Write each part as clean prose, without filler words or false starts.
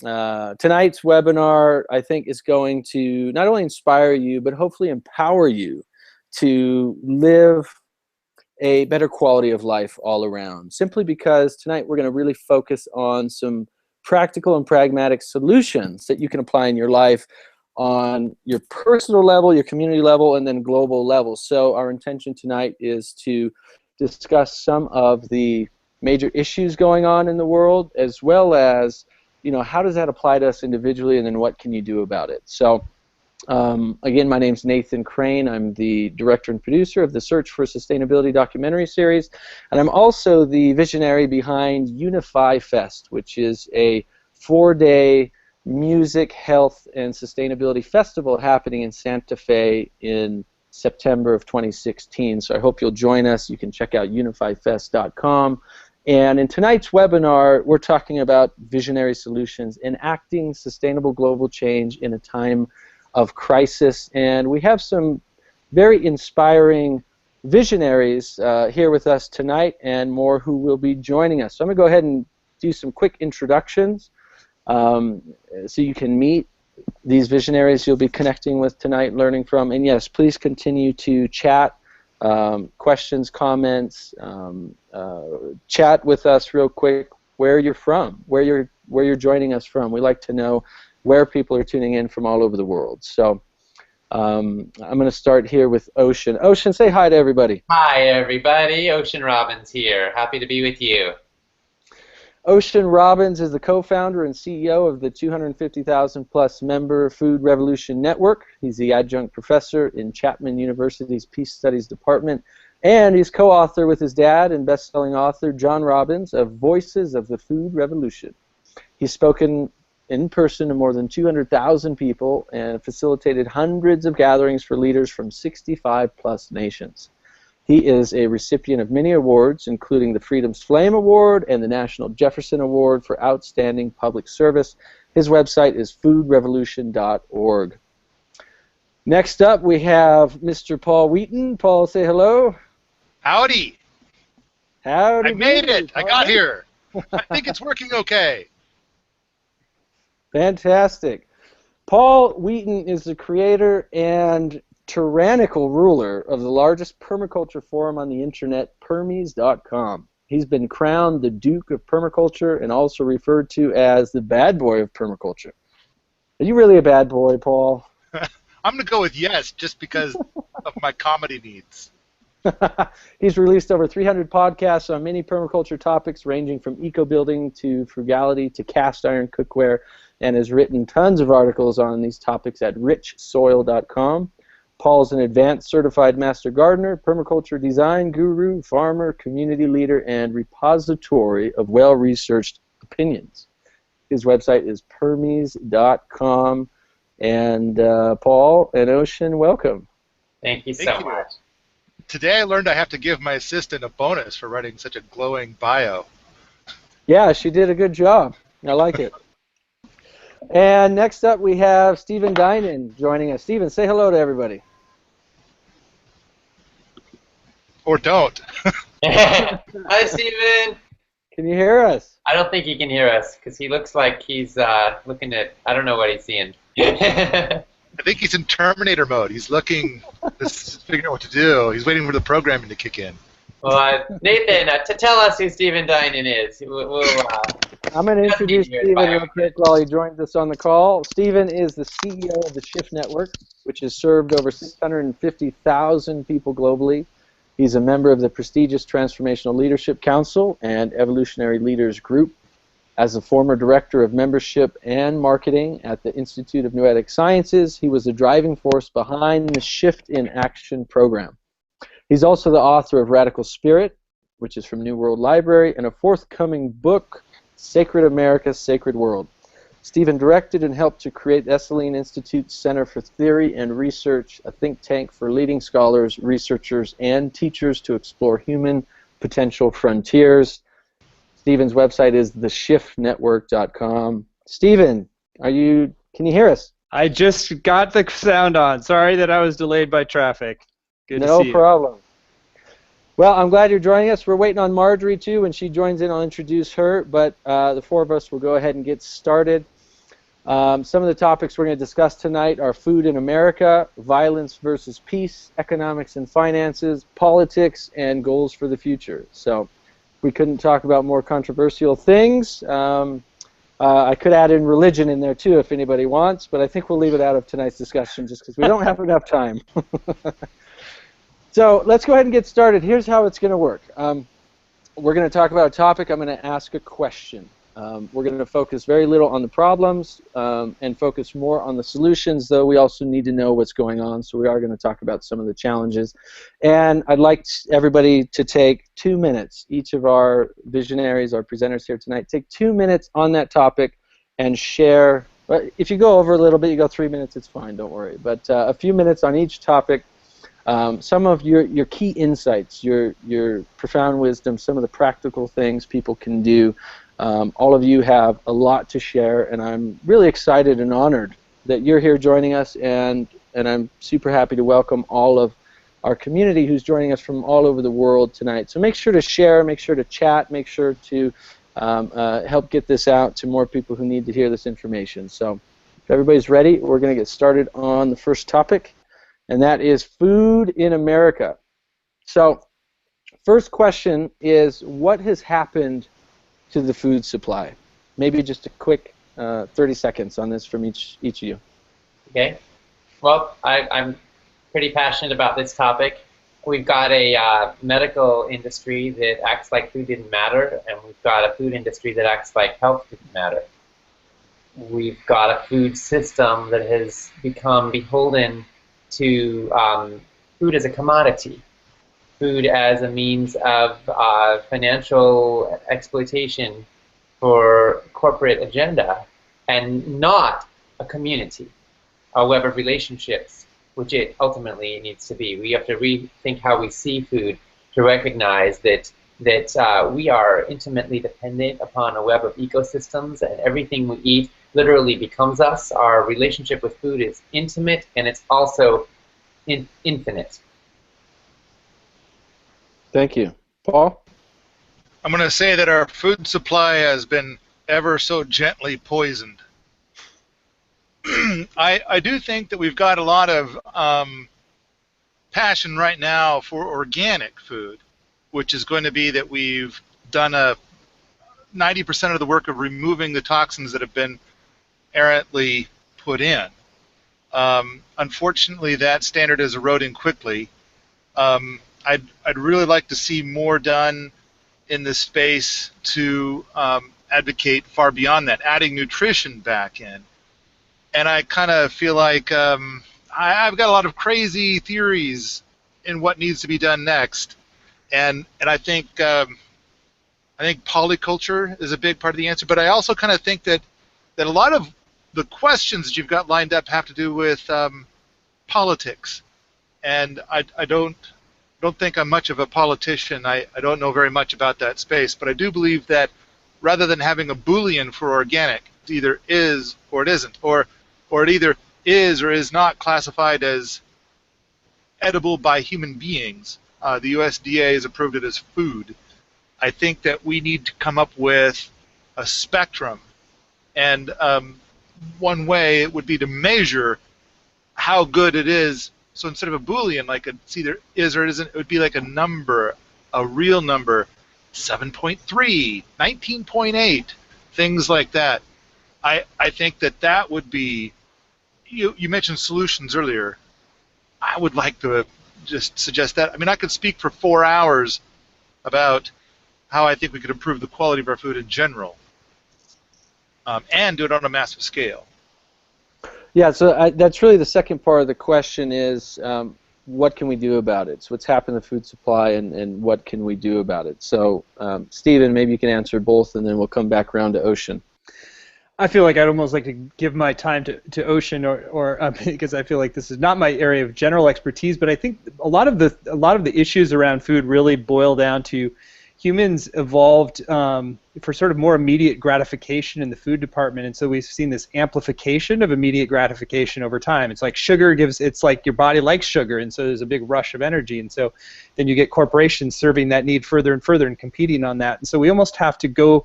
Tonight's webinar, I think, is going to not only inspire you, but hopefully empower you to live a better quality of life all around. Simply because tonight we're going to really focus on some practical and pragmatic solutions that you can apply in your life on your personal level, your community level, and then global level. So our intention tonight is to discuss some of the major issues going on in the world, as well as, how does that apply to us individually, and then what can you do about it? So again, my name's Nathan Crane. I'm the director and producer of the Search for Sustainability documentary series, and I'm also the visionary behind Unify Fest, which is a 4-day music, health, and sustainability festival happening in Santa Fe in September of 2016. So I hope you'll join us. You can check out unifyfest.com. And in tonight's webinar, we're talking about visionary solutions, enacting sustainable global change in a time of crisis. And we have some very inspiring visionaries here with us tonight, and more who will be joining us. So I'm going to go ahead and do some quick introductions so you can meet these visionaries you'll be connecting with tonight, learning from. And yes, please continue to chat, questions, comments, chat with us real quick where you're from, where you're joining us from. We like to know where people are tuning in from all over the world. So I'm going to start here with Ocean. Ocean, say hi to everybody. Hi, everybody. Ocean Robbins here. Happy to be with you. Ocean Robbins is the co-founder and CEO of the 250,000 plus member Food Revolution Network. He's the adjunct professor in Chapman University's Peace Studies Department, and he's co-author with his dad and best-selling author John Robbins of Voices of the Food Revolution. He's spoken in person to more than 200,000 people and facilitated hundreds of gatherings for leaders from 65 plus nations. He is a recipient of many awards, including the Freedom's Flame Award and the National Jefferson Award for Outstanding Public Service. His website is foodrevolution.org. Next up, we have Mr. Paul Wheaton. Paul, say hello. Howdy. Howdy. I made it. I got here. I think it's working okay. Fantastic. Paul Wheaton is the creator and tyrannical ruler of the largest permaculture forum on the internet, Permies.com. He's been crowned the Duke of Permaculture and also referred to as the bad boy of permaculture. Are you really a bad boy, Paul? I'm going to go with yes, just because of my comedy needs. He's released over 300 podcasts on many permaculture topics, ranging from eco-building to frugality to cast iron cookware, and has written tons of articles on these topics at richsoil.com. Paul's an advanced certified master gardener, permaculture design guru, farmer, community leader, and repository of well-researched opinions. His website is permies.com. And Paul and Ocean, welcome. Thank you so much. Today I learned I have to give my assistant a bonus for writing such a glowing bio. Yeah, she did a good job. I like it. And next up we have Stephen Dinan joining us. Stephen, say hello to everybody. Or don't. Hi, Stephen. Can you hear us? I don't think he can hear us because he looks like he's looking at, I don't know what he's seeing. I think he's in Terminator mode. He's looking, just figuring out what to do. He's waiting for the programming to kick in. Well, Nathan, to tell us who Stephen Dinan is. I'm going to introduce Stephen real quick while he joins us on the call. Stephen is the CEO of the Shift Network, which has served over 650,000 people globally. He's a member of the prestigious Transformational Leadership Council and Evolutionary Leaders Group. As a former director of membership and marketing at the Institute of Noetic Sciences, he was the driving force behind the Shift in Action program. He's also the author of Radical Spirit, which is from New World Library, and a forthcoming book, Sacred America, Sacred World. Stephen directed and helped to create the Esalen Institute's Center for Theory and Research, a think tank for leading scholars, researchers, and teachers to explore human potential frontiers. Stephen's website is theshiftnetwork.com. Stephen, can you hear us? I just got the sound on. Sorry that I was delayed by traffic. Good to see you. No problem. Well, I'm glad you're joining us. We're waiting on Marjory, too. When she joins in, I'll introduce her. But the four of us will go ahead and get started. Some of the topics we're going to discuss tonight are food in America, violence versus peace, economics and finances, politics, and goals for the future. So we couldn't talk about more controversial things. I could add in religion in there too if anybody wants, but I think we'll leave it out of tonight's discussion just because we don't have enough time. So let's go ahead and get started. Here's how it's going to work. We're going to talk about a topic. I'm going to ask a question. We're going to focus very little on the problems and focus more on the solutions, though we also need to know what's going on, so we are going to talk about some of the challenges. And I'd like everybody to take 2 minutes, each of our visionaries, our presenters here tonight, take 2 minutes on that topic and share. If you go over a little bit, you go 3 minutes, it's fine, don't worry. But a few minutes on each topic. Some of your key insights, your profound wisdom, some of the practical things people can do. All of you have a lot to share, and I'm really excited and honored that you're here joining us, and I'm super happy to welcome all of our community who's joining us from all over the world tonight. So make sure to share, make sure to chat, make sure to help get this out to more people who need to hear this information. So if everybody's ready, we're going to get started on the first topic, and that is food in America. So first question is, what has happened to the food supply? Maybe just a quick 30 seconds on this from each of you. Okay. Well, I'm pretty passionate about this topic. We've got a medical industry that acts like food didn't matter, and we've got a food industry that acts like health didn't matter. We've got a food system that has become beholden to food as a commodity, food as a means of financial exploitation for corporate agenda, and not a community, a web of relationships, which it ultimately needs to be. We have to rethink how we see food to recognize that we are intimately dependent upon a web of ecosystems, and everything we eat literally becomes us. Our relationship with food is intimate, and it's also infinite. Thank you. Paul? I'm going to say that our food supply has been ever so gently poisoned. I do think that we've got a lot of passion right now for organic food, which is going to be that we've done 90% of the work of removing the toxins that have been errantly put in. Unfortunately, that standard is eroding quickly. I'd really like to see more done in this space to advocate far beyond that, adding nutrition back in. And I kind of feel like I've got a lot of crazy theories in what needs to be done next, and I think polyculture is a big part of the answer. But I also kind of think that a lot of the questions that you've got lined up have to do with politics, and I don't think I'm much of a politician. I don't know very much about that space, but I do believe that rather than having a Boolean for organic, it either is or it isn't, or it either is or is not classified as edible by human beings. The USDA has approved it as food. I think that we need to come up with a spectrum, and one way it would be to measure how good it is. So instead of a Boolean, like it's either is or it isn't, it would be like a number, a real number, 7.3, 19.8, things like that. I think that would be, you mentioned solutions earlier. I would like to just suggest that. I mean, I could speak for 4 hours about how I think we could improve the quality of our food in general, and do it on a massive scale. Yeah, so that's really the second part of the question is what can we do about it? So what's happened to the food supply, and what can we do about it? So Stephen, maybe you can answer both, and then we'll come back around to Ocean. I feel like I'd almost like to give my time to Ocean, or because I feel like this is not my area of general expertise, but I think a lot of the issues around food really boil down to humans evolved for sort of more immediate gratification in the food department, and so we've seen this amplification of immediate gratification over time. It's like sugar it's like your body likes sugar, and so there's a big rush of energy, and so then you get corporations serving that need further and further and competing on that. And so we almost have to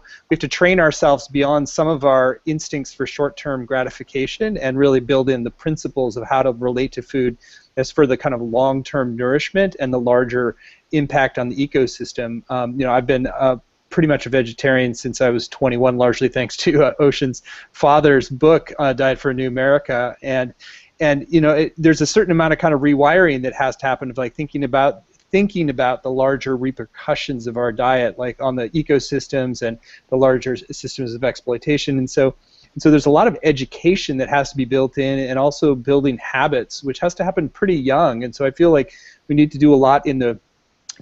train ourselves beyond some of our instincts for short-term gratification and really build in the principles of how to relate to food as for the kind of long-term nourishment and the larger impact on the ecosystem. I've been pretty much a vegetarian since I was 21, largely thanks to Ocean's father's book, Diet for a New America, and there's a certain amount of kind of rewiring that has to happen of like thinking about the larger repercussions of our diet, like on the ecosystems and the larger systems of exploitation, and so there's a lot of education that has to be built in, and also building habits, which has to happen pretty young. And so I feel like we need to do a lot in the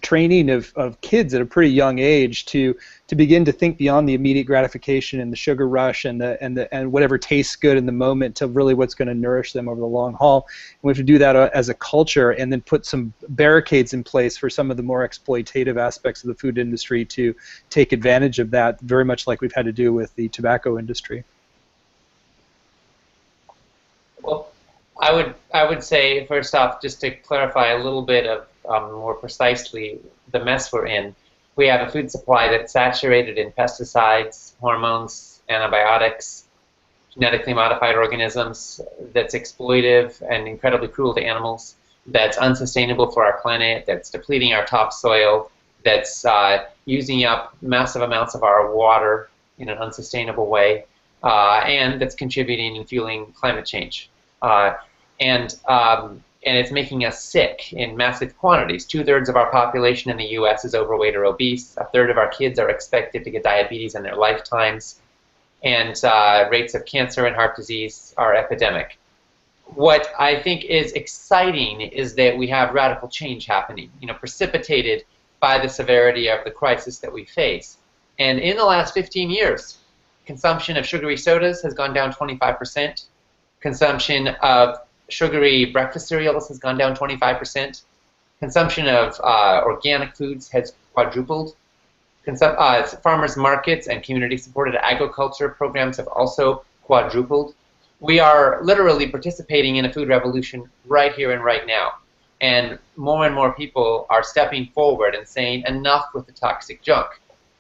training of kids at a pretty young age to begin to think beyond the immediate gratification and the sugar rush and whatever tastes good in the moment to really what's going to nourish them over the long haul. And we have to do that as a culture, and then put some barricades in place for some of the more exploitative aspects of the food industry to take advantage of that, very much like we've had to do with the tobacco industry. Well, I would say, first off, just to clarify a little bit of more precisely the mess we're in, we have a food supply that's saturated in pesticides, hormones, antibiotics, genetically modified organisms, that's exploitive and incredibly cruel to animals, that's unsustainable for our planet, that's depleting our topsoil, that's using up massive amounts of our water in an unsustainable way, and that's contributing and fueling climate change. And it's making us sick in massive quantities. 2/3 of our population in the U.S. is overweight or obese. 1/3 of our kids are expected to get diabetes in their lifetimes. And rates of cancer and heart disease are epidemic. What I think is exciting is that we have radical change happening, precipitated by the severity of the crisis that we face. And in the last 15 years, consumption of sugary sodas has gone down 25%. Consumption of sugary breakfast cereals has gone down 25%. Consumption of organic foods has quadrupled. Farmers markets and community-supported agriculture programs have also quadrupled. We are literally participating in a food revolution right here and right now. And more people are stepping forward and saying, enough with the toxic junk.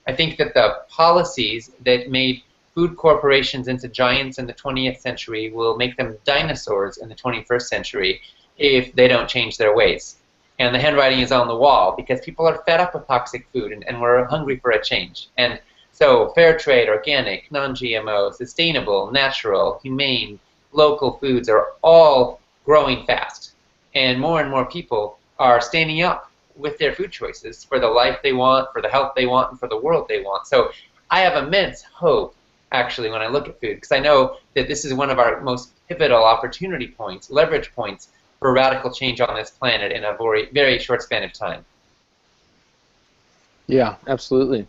I think that the policies that made food corporations into giants in the 20th century will make them dinosaurs in the 21st century if they don't change their ways. And the handwriting is on the wall because people are fed up with toxic food and we're hungry for a change. And so fair trade, organic, non-GMO, sustainable, natural, humane, local foods are all growing fast. And more people are standing up with their food choices for the life they want, for the health they want, and for the world they want. So I have immense hope, actually, when I look at food, because I know that this is one of our most pivotal opportunity points, leverage points for radical change on this planet in a very, very short span of time. Yeah, absolutely.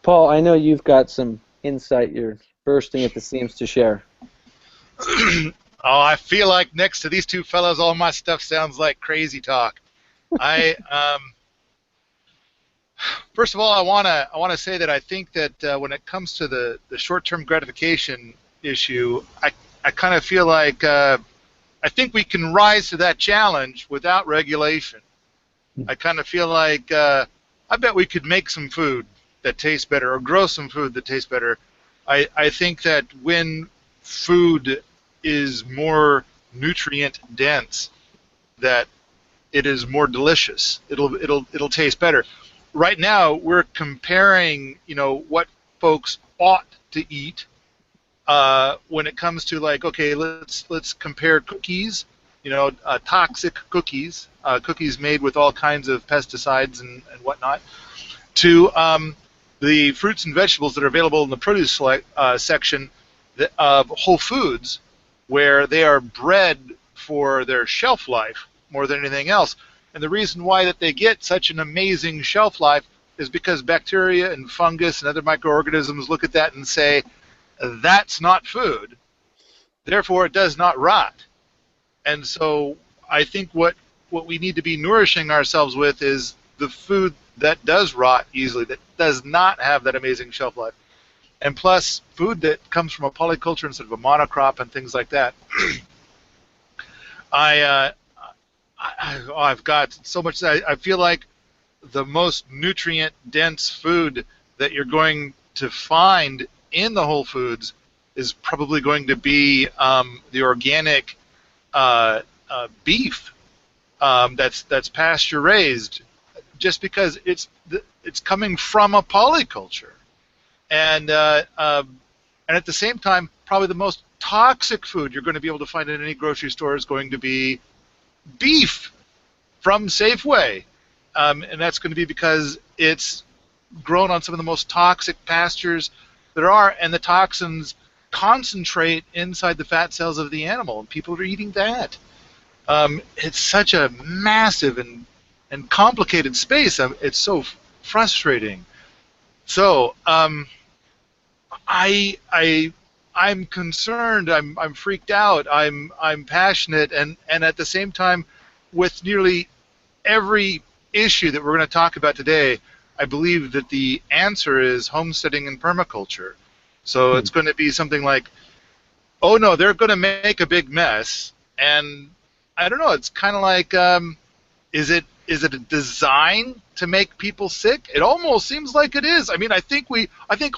Paul, I know you've got some insight you're bursting at the seams to share. Oh, I feel like next to these two fellows, all my stuff sounds like crazy talk. First of all, I want to say that I think that when it comes to the short-term gratification issue, I kind of feel like I think we can rise to that challenge without regulation. I kind of feel like I bet we could make some food that tastes better or grow some food that tastes better. I think that when food is more nutrient dense, that it is more delicious. It'll taste better. Right now, we're comparing, what folks ought to eat when it comes to like, okay, let's compare cookies, toxic cookies, cookies made with all kinds of pesticides and whatnot, to the fruits and vegetables that are available in the produce section of Whole Foods, where they are bred for their shelf life more than anything else. And the reason why that they get such an amazing shelf life is because bacteria and fungus and other microorganisms look at that and say, that's not food, therefore it does not rot. And so I think what we need to be nourishing ourselves with is the food that does rot easily, that does not have that amazing shelf life. And plus, food that comes from a polyculture instead of a monocrop and things like that. I've got so much. I feel like the most nutrient-dense food that you're going to find in the Whole Foods is probably going to be the organic beef that's pasture raised, just because it's coming from a polyculture, and at the same time, probably the most toxic food you're going to be able to find in any grocery store is going to be beef from Safeway, and that's going to be because it's grown on some of the most toxic pastures there are, and the toxins concentrate inside the fat cells of the animal, and people are eating that. It's such a massive and complicated space. It's so frustrating. So I'm concerned. I'm freaked out. I'm passionate, and at the same time, with nearly every issue that we're going to talk about today, I believe that the answer is homesteading and permaculture. So it's going to be something like, oh no, they're going to make a big mess, and I don't know. It's kind of like, is it a design to make people sick? It almost seems like it is. I mean, I think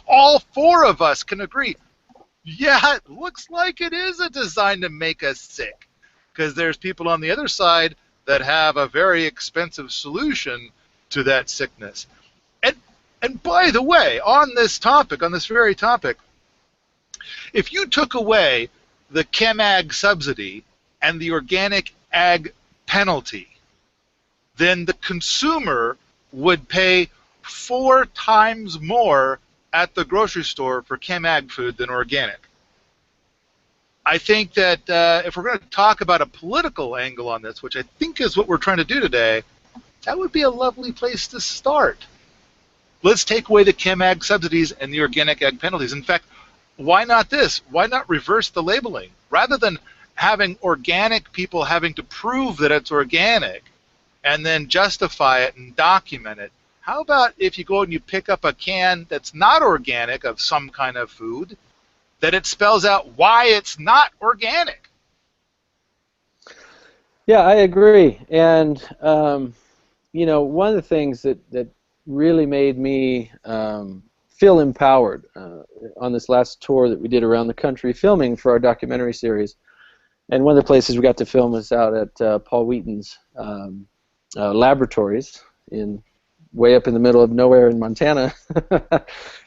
all four of us can agree. Yeah, it looks like it is a design to make us sick, because there's people on the other side that have a very expensive solution to that sickness. And by the way, on this topic, on this very topic, if you took away the chem ag subsidy and the organic ag penalty, then the consumer would pay 4 times more at the grocery store for chem ag food than organic. I think that if we're going to talk about a political angle on this, which I think is what we're trying to do today, that would be a lovely place to start. Let's take away the chem ag subsidies and the organic ag penalties. In fact, why not this? Why not reverse the labeling? Rather than having organic people having to prove that it's organic and then justify it and document it, how about if you go and you pick up a can that's not organic of some kind of food, that it spells out why it's not organic? Yeah, I agree. And, you know, one of the things that really made me feel empowered on this last tour that we did around the country filming for our documentary series, and one of the places we got to film was out at Paul Wheaton's laboratories way up in the middle of nowhere in Montana.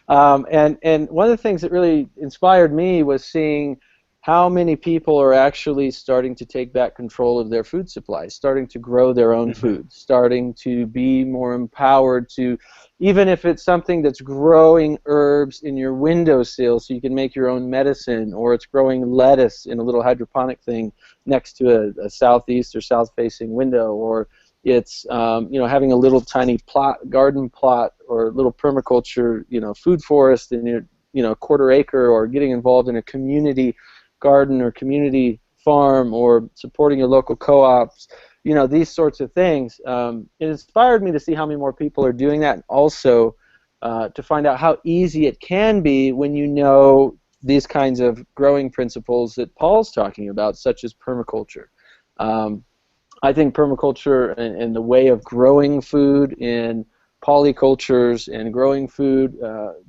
And one of the things that really inspired me was seeing how many people are actually starting to take back control of their food supply, starting to grow their own food, starting to be more empowered to, even if it's something that's growing herbs in your windowsill so you can make your own medicine, or it's growing lettuce in a little hydroponic thing next to a southeast or south-facing window, or it's you know, having a little tiny garden plot or little permaculture, you know, food forest in your, you know, quarter acre, or getting involved in a community garden or community farm, or supporting your local co-ops, you know, these sorts of things. It inspired me to see how many more people are doing that, and also to find out how easy it can be when you know these kinds of growing principles that Paul's talking about, such as permaculture. I think permaculture and the way of growing food in polycultures and growing food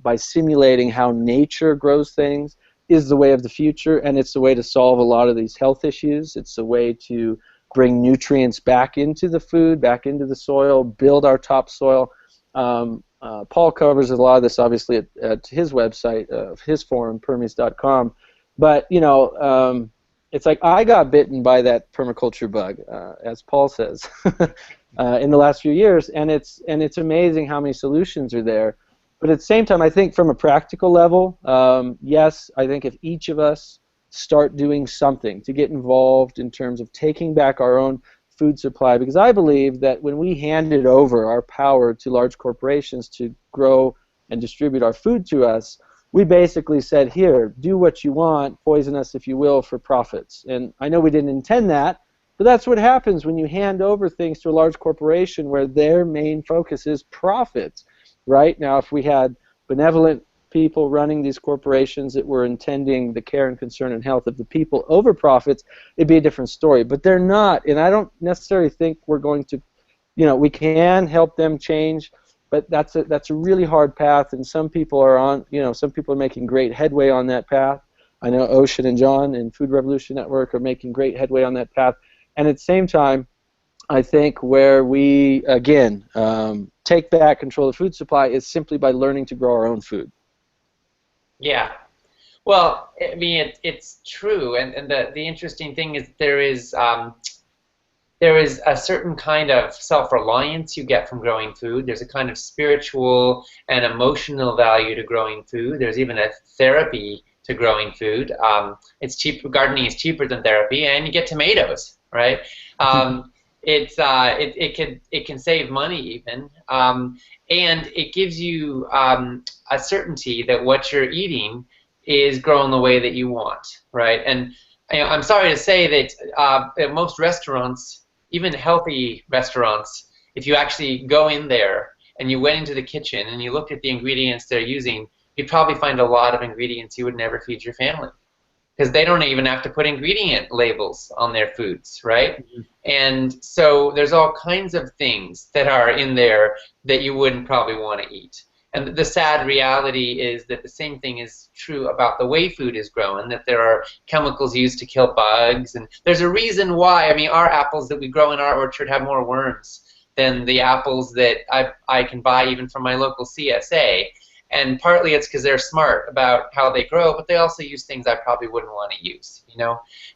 by simulating how nature grows things is the way of the future, and it's the way to solve a lot of these health issues. It's the way to bring nutrients back into the food, back into the soil, build our topsoil. Paul covers a lot of this, obviously, at his website, his forum, permies.com. But, you know, it's like I got bitten by that permaculture bug, as Paul says, in the last few years, and it's amazing how many solutions are there. But at the same time, I think from a practical level, yes, I think if each of us start doing something to get involved in terms of taking back our own food supply, because I believe that when we handed over our power to large corporations to grow and distribute our food to us, we basically said, here, do what you want, poison us if you will for profits. And I know we didn't intend that, But that's what happens when you hand over things to a large corporation where their main focus is profits, right? Now, if we had benevolent people running these corporations that were intending the care and concern and health of the people over profits, it'd be a different story. But they're not, and I don't necessarily think we're going to, we can help them change, but that's a really hard path, and some people are making great headway on that path. I know Ocean and John and Food Revolution Network are making great headway on that path, and at the same time, I think where we, again, take back control of the food supply is simply by learning to grow our own food. Yeah. Well, I mean, it's true, and the interesting thing is there is a certain kind of self-reliance you get from growing food. There's a kind of spiritual and emotional value to growing food. There's even a therapy to growing food. It's cheap. Gardening is cheaper than therapy, and you get tomatoes, right? It can save money even, and it gives you a certainty that what you're eating is grown the way that you want, right? And I'm sorry to say that at most restaurants, even healthy restaurants, if you actually go in there and you went into the kitchen and you looked at the ingredients they're using, you'd probably find a lot of ingredients you would never feed your family, because they don't even have to put ingredient labels on their foods, right? Mm-hmm. And so there's all kinds of things that are in there that you wouldn't probably want to eat. And the sad reality is that the same thing is true about the way food is grown, that there are chemicals used to kill bugs. And there's a reason why, I mean, our apples that we grow in our orchard have more worms than the apples that I can buy even from my local CSA. And partly it's because they're smart about how they grow, but they also use things I probably wouldn't want to use,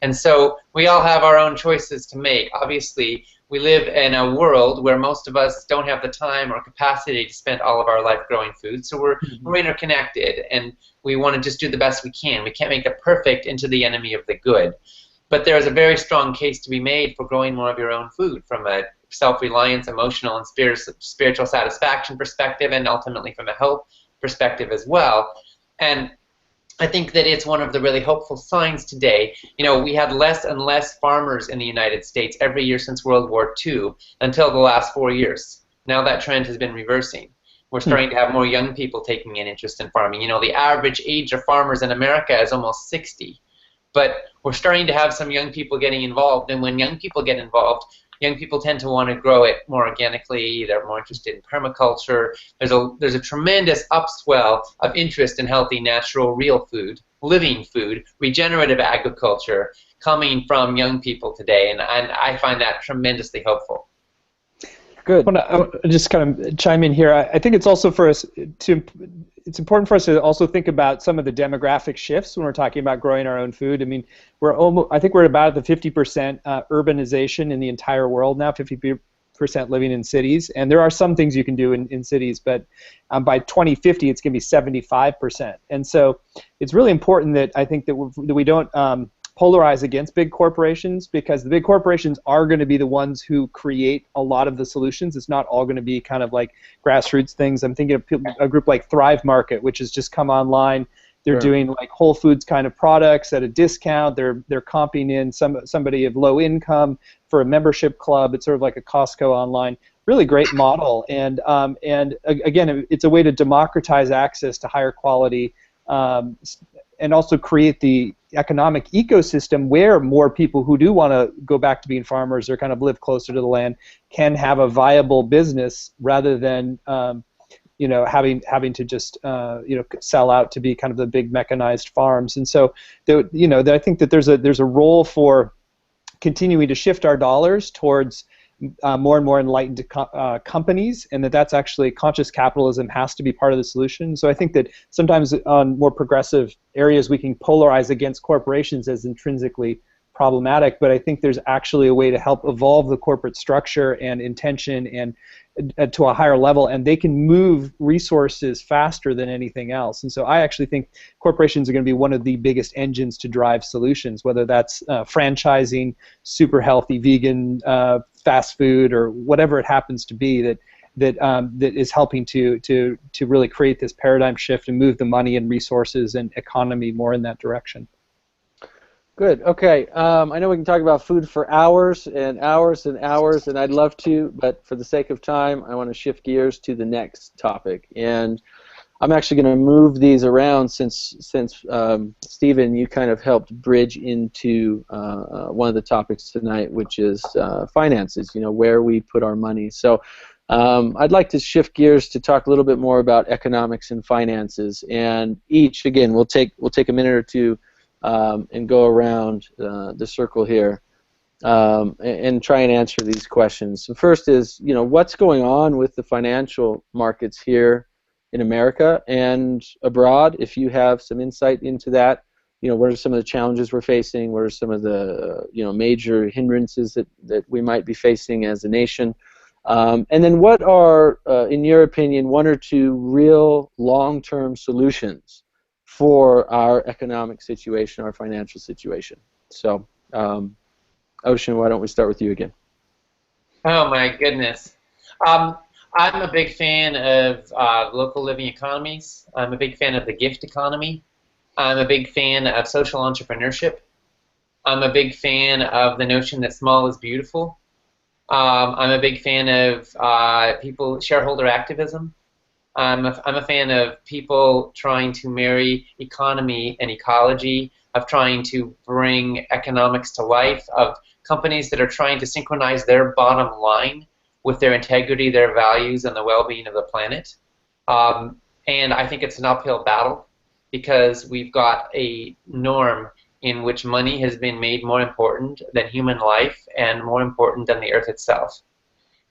And so we all have our own choices to make. Obviously, we live in a world where most of us don't have the time or capacity to spend all of our life growing food, so we're interconnected, and we want to just do the best we can. We can't make the perfect into the enemy of the good. But there is a very strong case to be made for growing more of your own food from a self-reliance, emotional, and spiritual satisfaction perspective, and ultimately from a health perspective as well. And I think that it's one of the really hopeful signs today. We had less and less farmers in the United States every year since World War II until the last 4 years. Now that trend has been reversing. We're starting to have more young people taking an interest in farming. The average age of farmers in America is almost 60. But we're starting to have some young people getting involved, and when young people get involved, young people tend to want to grow it more organically. They're more interested in permaculture. There's a tremendous upswell of interest in healthy, natural, real food, living food, regenerative agriculture coming from young people today, and I find that tremendously hopeful. Good. I'll just kind of chime in here. I think it's also for us it's important for us to also think about some of the demographic shifts when we're talking about growing our own food. I mean, I think we're about at the 50% urbanization in the entire world now, 50% living in cities, and there are some things you can do in cities, but by 2050 it's going to be 75%. And so it's really important that I think that we don't polarize against big corporations, because the big corporations are going to be the ones who create a lot of the solutions. It's not all going to be kind of like grassroots things. I'm thinking of a group like Thrive Market, which has just come online. They're doing like Whole Foods kind of products at a discount. They're comping in somebody of low income for a membership club. It's sort of like a Costco online. Really great model. And again, it's a way to democratize access to higher quality and also create the economic ecosystem where more people who do want to go back to being farmers or kind of live closer to the land can have a viable business rather than having to just sell out to be kind of the big mechanized farms. And so I think that there's a role for continuing to shift our dollars towards more and more enlightened companies, and that's actually conscious capitalism has to be part of the solution. So I think that sometimes on more progressive areas we can polarize against corporations as intrinsically problematic, but I think there's actually a way to help evolve the corporate structure and intention and to a higher level, and they can move resources faster than anything else. And so I actually think corporations are going to be one of the biggest engines to drive solutions, whether that's franchising, super healthy vegan fast food, or whatever it happens to be that is helping to really create this paradigm shift and move the money and resources and economy more in that direction. Good. Okay. I know we can talk about food for hours and hours and hours, and I'd love to, but for the sake of time, I want to shift gears to the next topic. And I'm actually going to move these around since Stephen, you kind of helped bridge into one of the topics tonight, which is finances. You know, where we put our money. So I'd like to shift gears to talk a little bit more about economics and finances. And each, again, we'll take a minute or two. And go around the circle here and try and answer these questions. So first is, you know, what's going on with the financial markets here in America and abroad? If you have some insight into that, you know, what are some of the challenges we're facing? What are some of the, you know, major hindrances that we might be facing as a nation? And then what are, in your opinion, one or two real long-term solutions for our economic situation, our financial situation? So, Ocean, why don't we start with you again? Oh my goodness. I'm a big fan of local living economies. I'm a big fan of the gift economy. I'm a big fan of social entrepreneurship. I'm a big fan of the notion that small is beautiful. I'm a big fan of shareholder activism. I'm a fan of people trying to marry economy and ecology, of trying to bring economics to life, of companies that are trying to synchronize their bottom line with their integrity, their values, and the well-being of the planet. And I think it's an uphill battle because we've got a norm in which money has been made more important than human life and more important than the earth itself,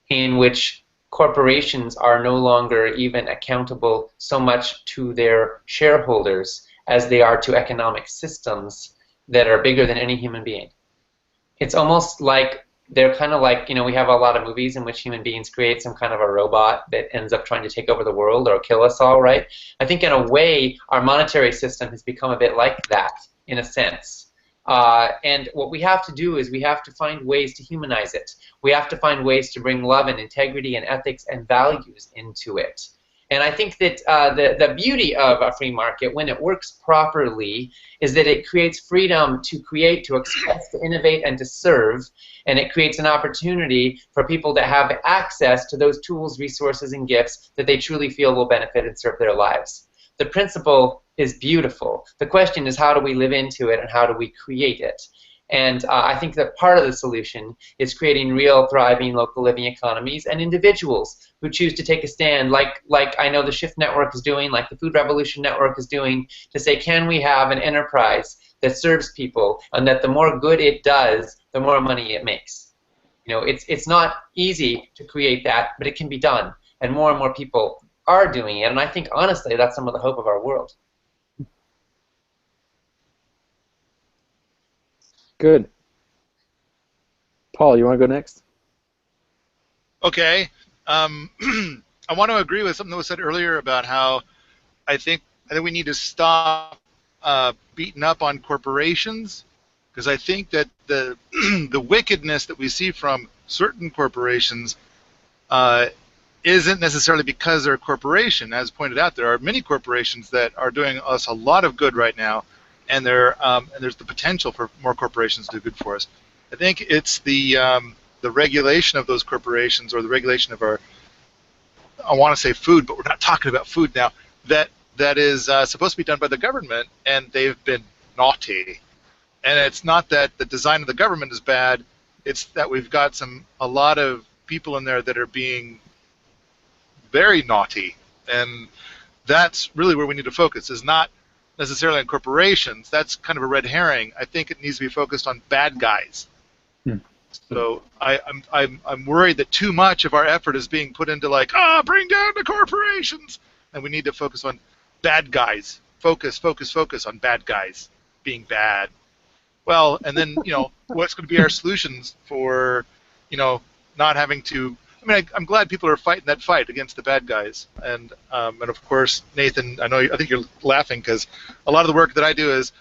in which corporations are no longer even accountable so much to their shareholders as they are to economic systems that are bigger than any human being. It's almost like they're kind of like, you know, we have a lot of movies in which human beings create some kind of a robot that ends up trying to take over the world or kill us all, right? I think in a way our monetary system has become a bit like that, in a sense. And what we have to do is we have to find ways to humanize it. We have to find ways to bring love and integrity and ethics and values into it. And I think that the beauty of a free market, when it works properly, is that it creates freedom to create, to express, to innovate, and to serve. And it creates an opportunity for people to have access to those tools, resources, and gifts that they truly feel will benefit and serve their lives. The principle is beautiful. The question is, how do we live into it and how do we create it? And I think that part of the solution is creating real, thriving local living economies and individuals who choose to take a stand, like I know the Shift Network is doing, like the Food Revolution Network is doing, to say, can we have an enterprise that serves people, and that the more good it does, the more money it makes. You know, it's not easy to create that, but it can be done, and more people are doing it, and I think, honestly, that's some of the hope of our world. Good. Paul, you want to go next? Okay. I want to agree with something that was said earlier about how I think we need to stop beating up on corporations, because I think that the the wickedness that we see from certain corporations isn't necessarily because they're a corporation. As pointed out, there are many corporations that are doing us a lot of good right now, and there's the potential for more corporations to do good for us. I think it's the regulation of those corporations, or the regulation of our, I want to say food, but we're not talking about food now, that is supposed to be done by the government, and they've been naughty. And it's not that the design of the government is bad, it's that we've got a lot of people in there that are being very naughty, and that's really where we need to focus, is not necessarily on corporations. That's kind of a red herring. I think it needs to be focused on bad guys. So I'm worried that too much of our effort is being put into, like, bring down the corporations, and we need to focus on bad guys. Focus on bad guys being bad. Well, and then, you know, what's going to be our solutions for, you know, not having to. I mean, I'm glad people are fighting that fight against the bad guys, and of course, Nathan, I think you're laughing because a lot of the work that I do is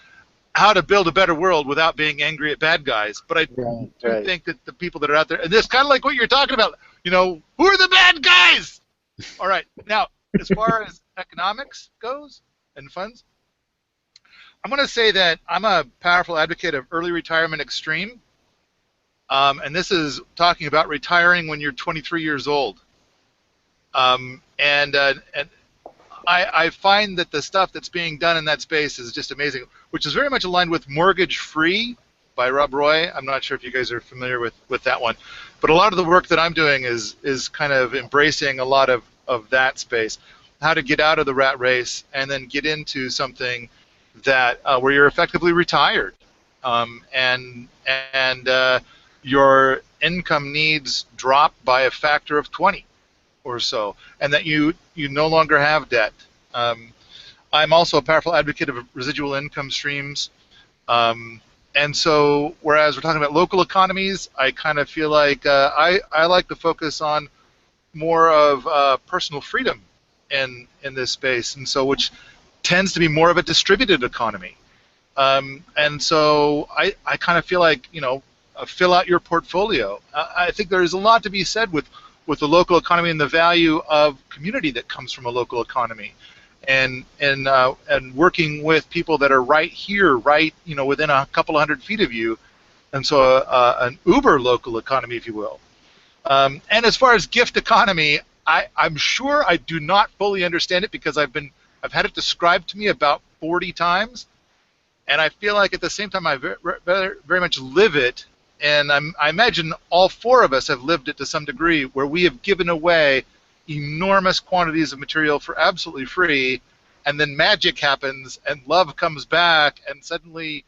how to build a better world without being angry at bad guys. But I do think that the people that are out there, and it's kind of like what you're talking about, you know, who are the bad guys? All right, now, as far as economics goes and funds, I'm going to say that I'm a powerful advocate of early retirement extreme, and this is talking about retiring when you're 23 years old. And I find that the stuff that's being done in that space is just amazing, which is very much aligned with Mortgage Free by Rob Roy. I'm not sure if you guys are familiar with that one, but a lot of the work that I'm doing is kind of embracing a lot of that space, how to get out of the rat race and then get into something that where you're effectively retired, and your income needs drop by a factor of 20 or so, and that you no longer have debt. I'm also a powerful advocate of residual income streams. And so, whereas we're talking about local economies, I kind of feel like I like to focus on more of personal freedom in this space, and so which tends to be more of a distributed economy. And so I kind of feel like, fill out your portfolio. I think there's a lot to be said with the local economy and the value of community that comes from a local economy, and working with people that are right here, within a couple of 100 feet of you, and so an uber local economy, if you will. And as far as gift economy, I'm sure I do not fully understand it because I've had it described to me about 40 times, and I feel like at the same time I very much live it. And I imagine all four of us have lived it to some degree, where we have given away enormous quantities of material for absolutely free, and then magic happens, and love comes back, and suddenly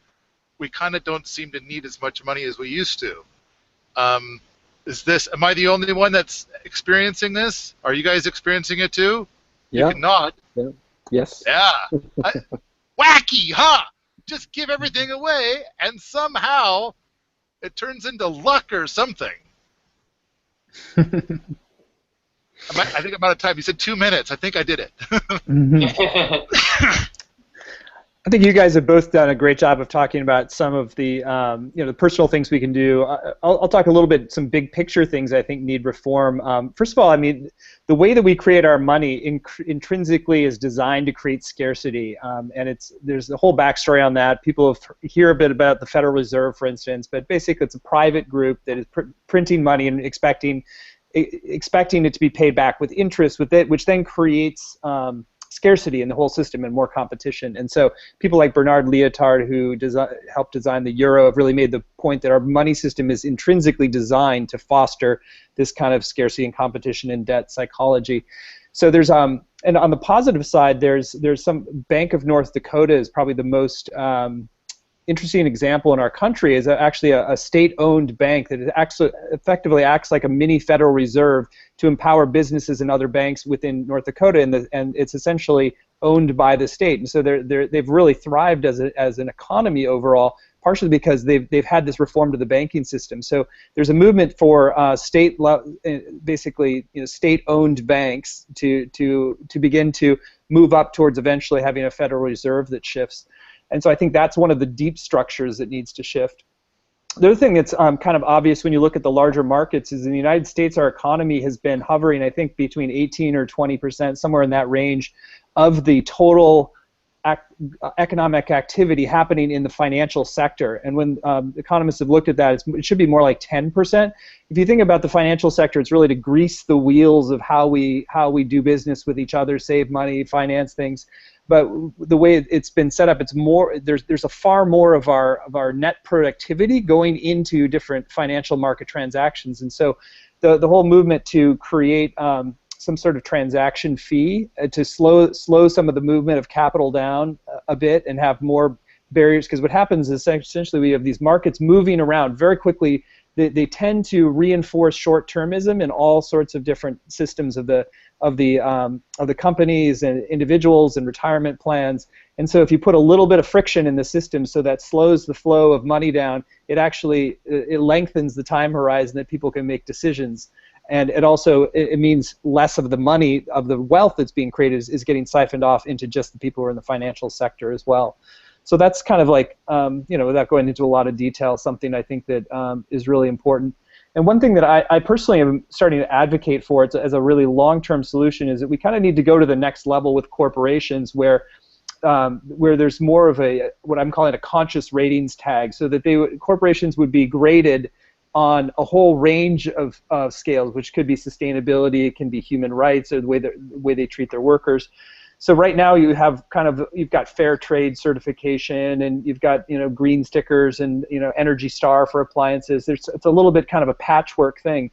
we kind of don't seem to need as much money as we used to. Am I the only one that's experiencing this? Are you guys experiencing it too? Yeah. You can nod. Yeah. Yes. Yeah. Wacky, huh? Just give everything away, and somehow it turns into luck or something. I think I'm out of time. You said 2 minutes. I think I did it. I think you guys have both done a great job of talking about some of the the personal things we can do. I'll talk a little bit some big picture things I think need reform. First of all, I mean, the way that we create our money intrinsically is designed to create scarcity, and there's a whole backstory on that. People hear a bit about the Federal Reserve, for instance, but basically it's a private group that is printing money and expecting it to be paid back with interest, which then creates scarcity in the whole system and more competition. And so people like Bernard Liotard, who helped design the euro, have really made the point that our money system is intrinsically designed to foster this kind of scarcity and competition and debt psychology. So there's and on the positive side, there's some Bank of North Dakota is probably the most interesting example in our country, is actually a state-owned bank that effectively acts like a mini Federal Reserve to empower businesses and other banks within North Dakota, and it's essentially owned by the state. And so they've really thrived as an economy overall, partially because they've had this reform to the banking system. So there's a movement for basically state-owned banks to begin to move up towards eventually having a Federal Reserve that shifts. And so I think that's one of the deep structures that needs to shift. The other thing that's kind of obvious when you look at the larger markets is in the United States, our economy has been hovering, I think, between 18 or 20%, somewhere in that range, of the total economic activity happening in the financial sector. And when economists have looked at that, it should be more like 10%. If you think about the financial sector, it's really to grease the wheels of how we do business with each other, save money, finance things. But the way it's been set up, it's more there's a far more of our net productivity going into different financial market transactions. And so the whole movement to create some sort of transaction fee to slow some of the movement of capital down a bit and have more barriers, because what happens is essentially we have these markets moving around very quickly. They tend to reinforce short-termism in all sorts of different systems of the companies and individuals and retirement plans. And so if you put a little bit of friction in the system, so that slows the flow of money down, it lengthens the time horizon that people can make decisions. And it also means less of the money, of the wealth that's being created is getting siphoned off into just the people who are in the financial sector as well. So that's kind of like, without going into a lot of detail, something I think that is really important. And one thing that I personally am starting to advocate for as a really long-term solution is that we kind of need to go to the next level with corporations, where where there's more of a what I'm calling a conscious ratings tag, so that corporations would be graded on a whole range of scales, which could be sustainability, it can be human rights, or the way they treat their workers. So right now you've got fair trade certification, and you've got green stickers, and Energy Star for appliances. It's a little bit kind of a patchwork thing.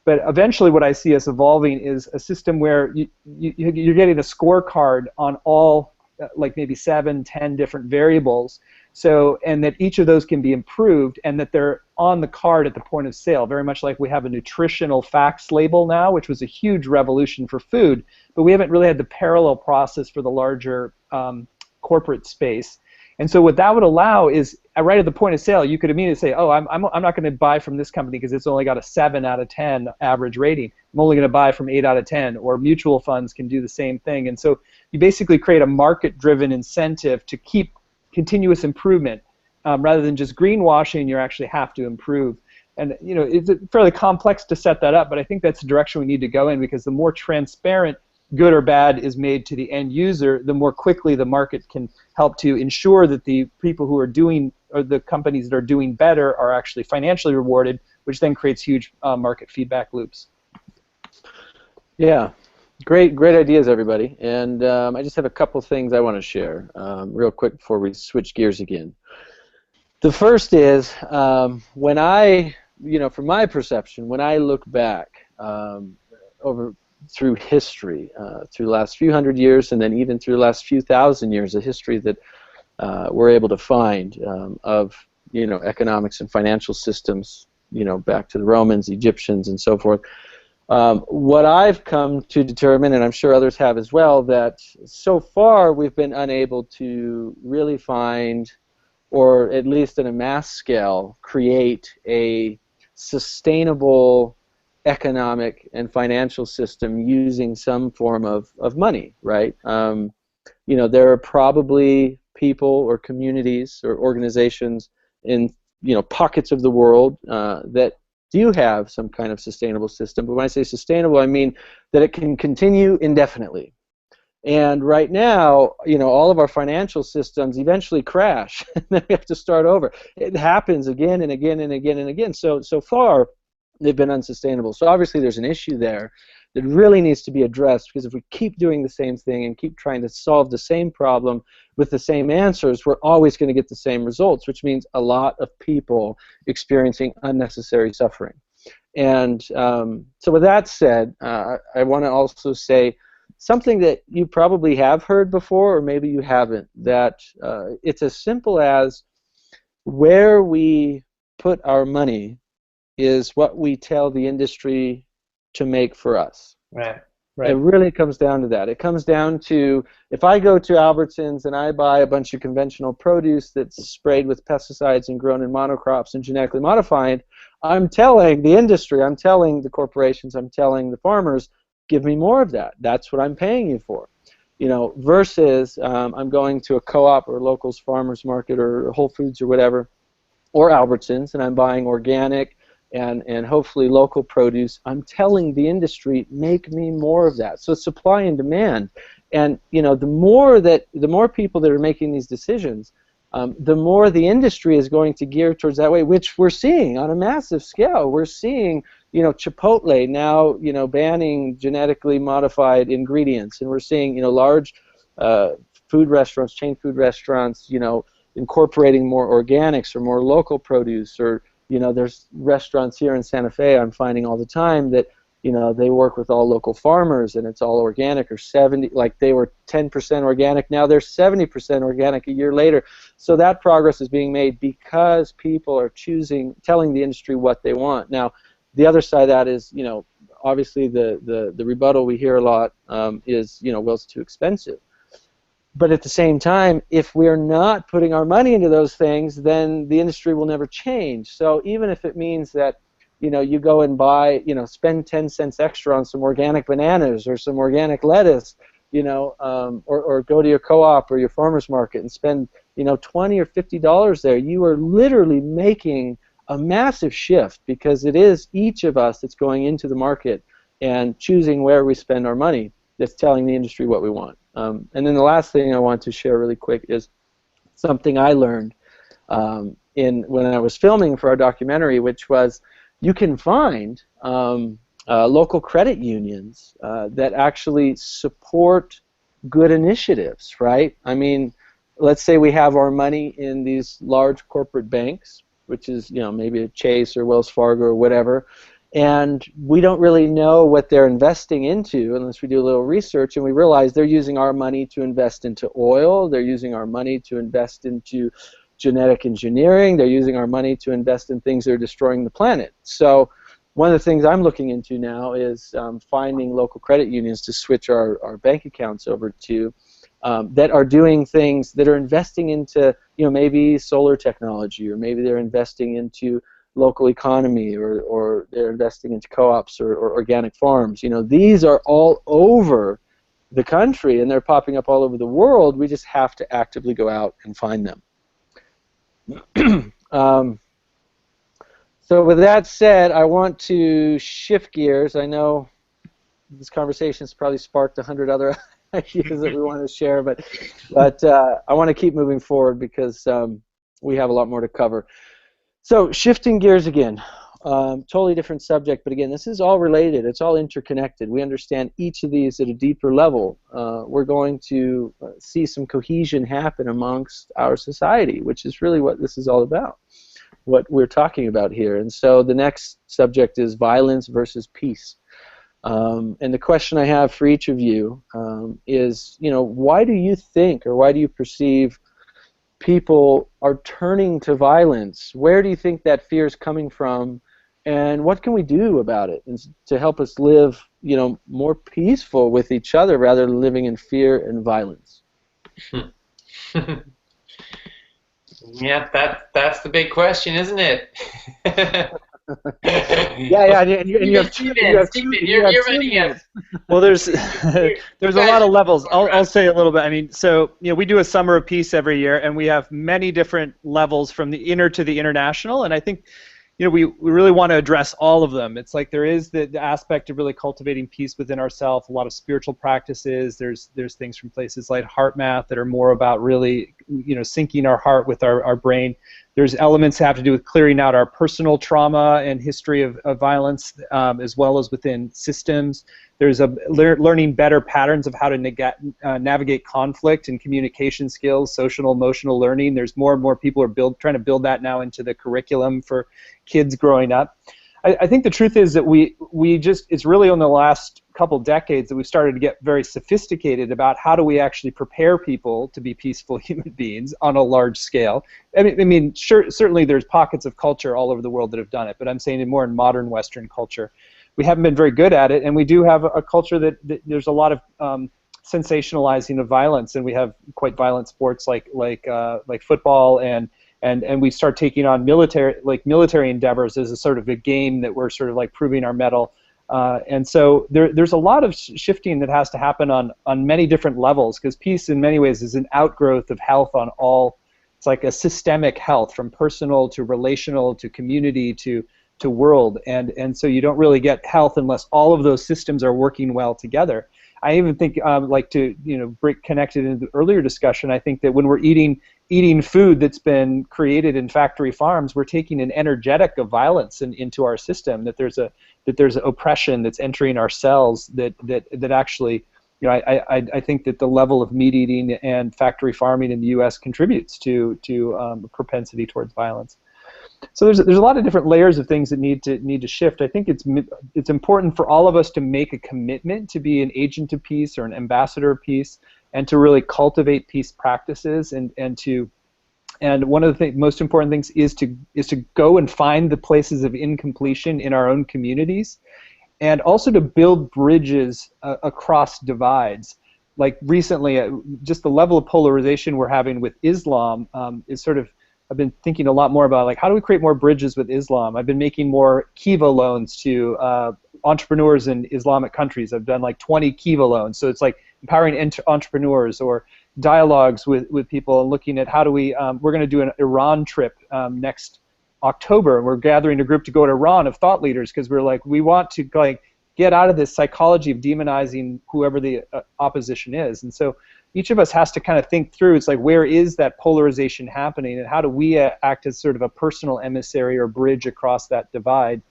But eventually what I see us evolving is a system where you're getting a scorecard on all like maybe 7, 10 different variables, and that each of those can be improved, and that they're on the card at the point of sale, very much like we have a nutritional facts label now, which was a huge revolution for food, but we haven't really had the parallel process for the larger corporate space. And so what that would allow is, right at the point of sale, you could immediately say, oh, I'm not going to buy from this company because it's only got a 7 out of 10 average rating. I'm only going to buy from 8 out of 10. Or mutual funds can do the same thing. And so you basically create a market-driven incentive to keep continuous improvement. Rather than just greenwashing, you actually have to improve. And it's fairly complex to set that up, but I think that's the direction we need to go in, because the more transparent good or bad is made to the end user, the more quickly the market can help to ensure that the people who are doing, or the companies that are doing better, are actually financially rewarded, which then creates huge market feedback loops. Yeah, great ideas, everybody. And I just have a couple things I want to share real quick before we switch gears again. The first is when from my perception, when I look back through history, through the last few hundred years, and then even through the last few thousand years of history that we're able to find of economics and financial systems, back to the Romans, Egyptians, and so forth. What I've come to determine, and I'm sure others have as well, that so far we've been unable to really find, or at least on a mass scale, create a sustainable economic and financial system using some form of money, right? There are probably people or communities or organizations in pockets of the world that do have some kind of sustainable system. But when I say sustainable, I mean that it can continue indefinitely. And right now, all of our financial systems eventually crash, and then we have to start over. It happens again and again and again and again. So far, they've been unsustainable. So obviously there's an issue there that really needs to be addressed, because if we keep doing the same thing and keep trying to solve the same problem with the same answers, we're always going to get the same results, which means a lot of people experiencing unnecessary suffering. And so with that said, I want to also say something that you probably have heard before, or maybe you haven't, that it's as simple as where we put our money is what we tell the industry to make for us. Right. It really comes down to that. It comes down to, if I go to Albertsons and I buy a bunch of conventional produce that's sprayed with pesticides and grown in monocrops and genetically modified, I'm telling the industry, I'm telling the corporations, I'm telling the farmers, give me more of that. That's what I'm paying you for. Versus I'm going to a co-op or locals farmers market or Whole Foods or whatever, or Albertsons, and I'm buying organic and hopefully local produce. I'm telling the industry, make me more of that. So it's supply and demand. And the more people that are making these decisions, the more the industry is going to gear towards that way, which we're seeing on a massive scale. We're seeing Chipotle now banning genetically modified ingredients, and we're seeing large food restaurants, chain food restaurants, incorporating more organics or more local produce, or there's restaurants here in Santa Fe I'm finding all the time that they work with all local farmers and it's all organic, or 70, like they were 10% organic, now they're 70% organic a year later. So that progress is being made because people are telling the industry what they want. Now, the other side of that is, obviously the rebuttal we hear a lot is, well, it's too expensive. But at the same time, if we're not putting our money into those things, then the industry will never change. So even if it means that, you go and buy, spend 10 cents extra on some organic bananas or some organic lettuce, or go to your co-op or your farmer's market and spend, $20 or $50 there, you are literally making a massive shift, because it is each of us that's going into the market and choosing where we spend our money that's telling the industry what we want. And then the last thing I want to share really quick is something I learned when I was filming for our documentary, which was you can find local credit unions that actually support good initiatives, right? I mean, let's say we have our money in these large corporate banks, which is, maybe a Chase or Wells Fargo or whatever, and we don't really know what they're investing into unless we do a little research, and we realize they're using our money to invest into oil, they're using our money to invest into genetic engineering, they're using our money to invest in things that are destroying the planet. So one of the things I'm looking into now is finding local credit unions to switch our bank accounts over to that are doing things that are investing into, maybe solar technology, or maybe they're investing into local economy, or they're investing into co-ops or organic farms. These are all over the country, and they're popping up all over the world. We just have to actively go out and find them. So with that said, I want to shift gears. I know this conversation has probably sparked 100 other ideas that we want to share, but I want to keep moving forward because we have a lot more to cover. So shifting gears again, totally different subject, but again, this is all related. It's all interconnected. We understand each of these at a deeper level. We're going to see some cohesion happen amongst our society, which is really what this is all about, what we're talking about here. And so the next subject is violence versus peace. And the question I have for each of you is, why do you think, or why do you perceive people are turning to violence? Where do you think that fear is coming from, and what can we do about it to help us live, more peaceful with each other rather than living in fear and violence? Yeah, that's the big question, isn't it? Yeah, and you have two minutes. Well, there's a lot of levels. I'll say a little bit. I mean, so we do a summer of peace every year, and we have many different levels from the inner to the international, and I think we really want to address all of them. It's like there is the aspect of really cultivating peace within ourselves, a lot of spiritual practices. There's things from places like heart math that are more about really syncing our heart with our brain. There's elements that have to do with clearing out our personal trauma and history of violence, as well as within systems. There's learning better patterns of how to navigate conflict and communication skills, social emotional learning. There's more and more people are trying to build that now into the curriculum for kids growing up. I think the truth is that it's really in the last couple decades that we've started to get very sophisticated about how do we actually prepare people to be peaceful human beings on a large scale. I mean, certainly there's pockets of culture all over the world that have done it, but I'm saying more in modern Western culture. We haven't been very good at it, and we do have a culture that there's a lot of sensationalizing of violence, and we have quite violent sports like football, and we start taking on military endeavors as a sort of a game that we're sort of like proving our mettle. And so there's a lot of shifting that has to happen on many different levels, because peace in many ways is an outgrowth of health on all. It's like a systemic health, from personal to relational to community to world, and so you don't really get health unless all of those systems are working well together. I even think, like to break connected in the earlier discussion, I think that when we're eating food that's been created in factory farms, we're taking an energetic of violence into our system. That there's oppression that's entering our cells that actually, I think that the level of meat eating and factory farming in the U.S. contributes to a propensity towards violence. So there's a lot of different layers of things that need to shift. I think it's important for all of us to make a commitment to be an agent of peace or an ambassador of peace, and to really cultivate peace practices, and one of the most important things is to go and find the places of incompletion in our own communities, and also to build bridges across divides. Like recently, just the level of polarization we're having with Islam is sort of. I've been thinking a lot more about, like, how do we create more bridges with Islam? I've been making more Kiva loans to entrepreneurs in Islamic countries. I've done like 20 Kiva loans. So it's like empowering entrepreneurs, or dialogues with people, and looking at how do we, we're going to do an Iran trip next October, and we're gathering a group to go to Iran of thought leaders, because we're like, we want to like get out of this psychology of demonizing whoever the opposition is. And so each of us has to kind of think through, it's like, where is that polarization happening, and how do we act as sort of a personal emissary or bridge across that divide,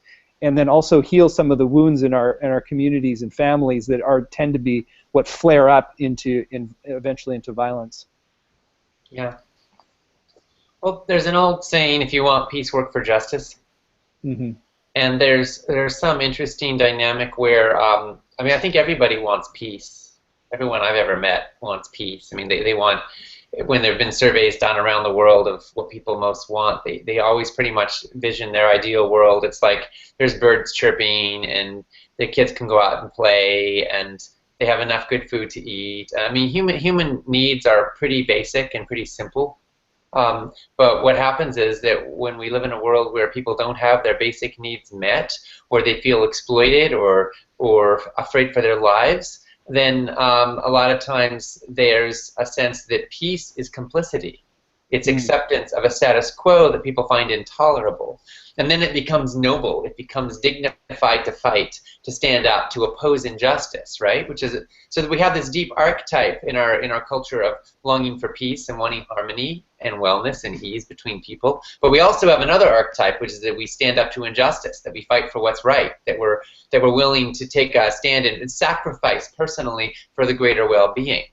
and then also heal some of the wounds in our communities and families that tend to be what flare up eventually into violence. Yeah. Well, there's an old saying, if you want peace, work for justice. Mm-hmm. And there's some interesting dynamic where, I mean, I think everybody wants peace. Everyone I've ever met wants peace. I mean, they want, when there have been surveys done around the world of what people most want, they always pretty much vision their ideal world. It's like there's birds chirping and the kids can go out and play and they have enough good food to eat. I mean, human needs are pretty basic and pretty simple. But what happens is that when we live in a world where people don't have their basic needs met, or they feel exploited or afraid for their lives, then a lot of times there's a sense that peace is complicity. It's acceptance of a status quo that people find intolerable. And then it becomes noble. It becomes dignified to fight, to stand up, to oppose injustice, right? Which is, so that we have this deep archetype in our culture of longing for peace and wanting harmony and wellness and ease between people. But we also have another archetype, which is that we stand up to injustice, that we fight for what's right, that we're willing to take a stand and sacrifice personally for the greater well-being.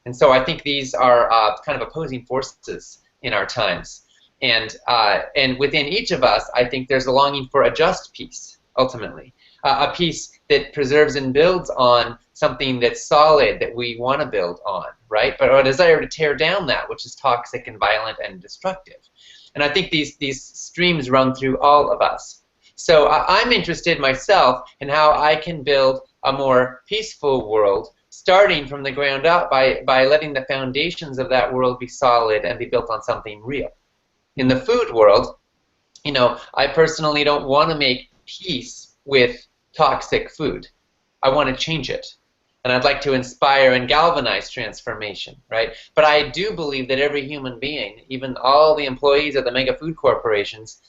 And so I think these are kind of opposing forces in our times. And within each of us, I think there's a longing for a just peace, ultimately. A peace that preserves and builds on something that's solid, that we want to build on, right? But a desire to tear down that which is toxic and violent and destructive. And I think these streams run through all of us. So I'm interested myself in how I can build a more peaceful world, starting from the ground up by letting the foundations of that world be solid and be built on something real. In the food world, you know, I personally don't want to make peace with toxic food. I want to change it. And I'd like to inspire and galvanize transformation, right? But I do believe that every human being, even all the employees of the mega food corporations,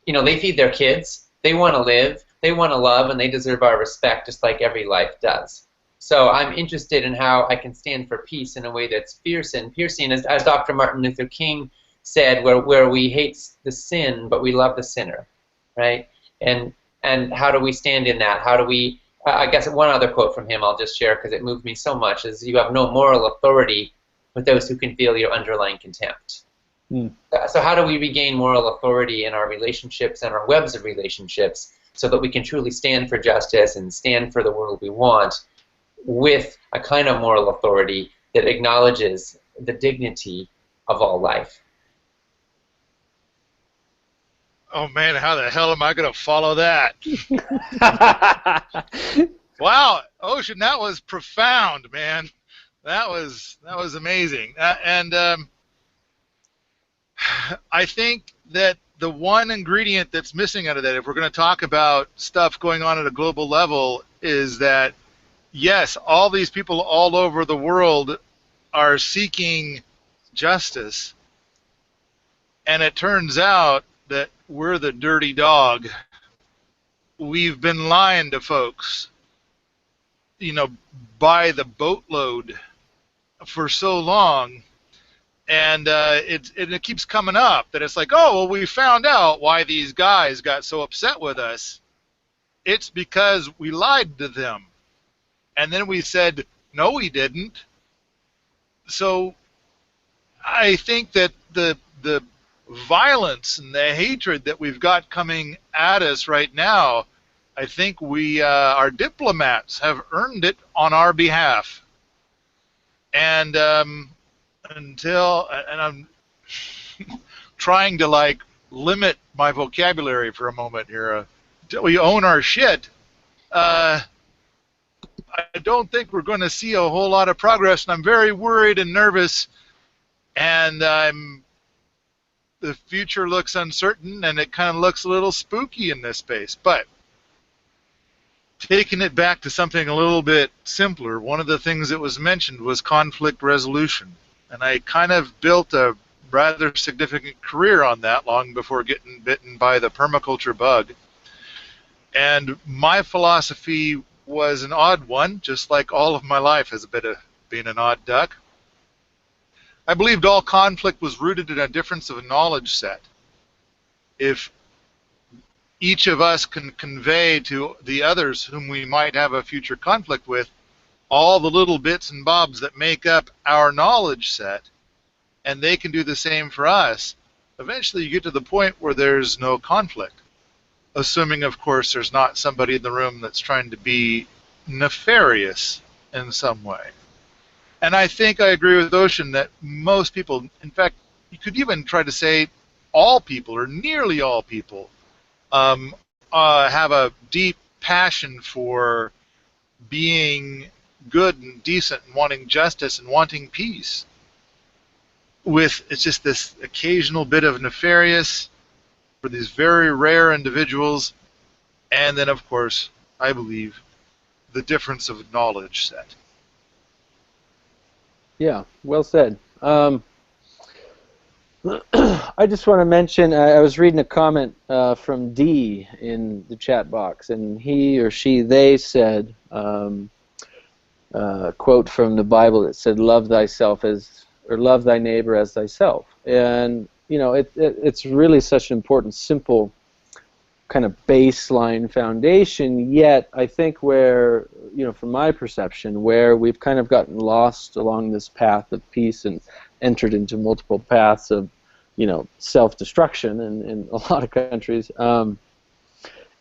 you know, they feed their kids, they want to live, they want to love, and they deserve our respect just like every life does. So I'm interested in how I can stand for peace in a way that's fierce and piercing, as Dr. Martin Luther King said, where we hate the sin, but we love the sinner, right? And how do we stand in that? How do we, I guess one other quote from him I'll just share because it moved me so much, is you have no moral authority with those who can feel your underlying contempt. So how do we regain moral authority in our relationships and our webs of relationships so that we can truly stand for justice and stand for the world we want with a kind of moral authority that acknowledges the dignity of all life? Oh man, how the hell am I going to follow that? Wow, Ocean, that was profound, man. That was amazing. I think that the one ingredient that's missing out of that, if we're going to talk about stuff going on at a global level, is that yes, all these people all over the world are seeking justice, and it turns out that we're the dirty dog. We've been lying to folks, you know, by the boatload for so long, and it keeps coming up that it's like, oh, well, we found out why these guys got so upset with us. It's because we lied to them. And then we said, no, we didn't. So I think that the violence and the hatred that we've got coming at us right now, I think our diplomats have earned it on our behalf. And I'm trying to like limit my vocabulary for a moment here. Until we own our shit, I don't think we're going to see a whole lot of progress, and I'm very worried and nervous, and the future looks uncertain, and it kind of looks a little spooky in this space. But taking it back to something a little bit simpler, one of the things that was mentioned was conflict resolution, and I kind of built a rather significant career on that long before getting bitten by the permaculture bug. And my philosophy was an odd one, just like all of my life has a bit of being an odd duck. I believed all conflict was rooted in a difference of knowledge set. If each of us can convey to the others whom we might have a future conflict with all the little bits and bobs that make up our knowledge set, and they can do the same for us, eventually you get to the point where there's no conflict. Assuming, of course, there's not somebody in the room that's trying to be nefarious in some way. And I think I agree with Ocean that most people, in fact, you could even try to say all people, or nearly all people, have a deep passion for being good and decent and wanting justice and wanting peace. It's just this occasional bit of nefarious for these very rare individuals, and then, of course, I believe, the difference of knowledge set. Yeah, well said. I just want to mention, I was reading a comment from D in the chat box, and he or she, they said, quote from the Bible that said, love thyself as, or love thy neighbor as thyself. And, you know, it's really such an important, simple kind of baseline foundation, yet I think where, you know, from my perception, where we've kind of gotten lost along this path of peace and entered into multiple paths of, you know, self-destruction in a lot of countries,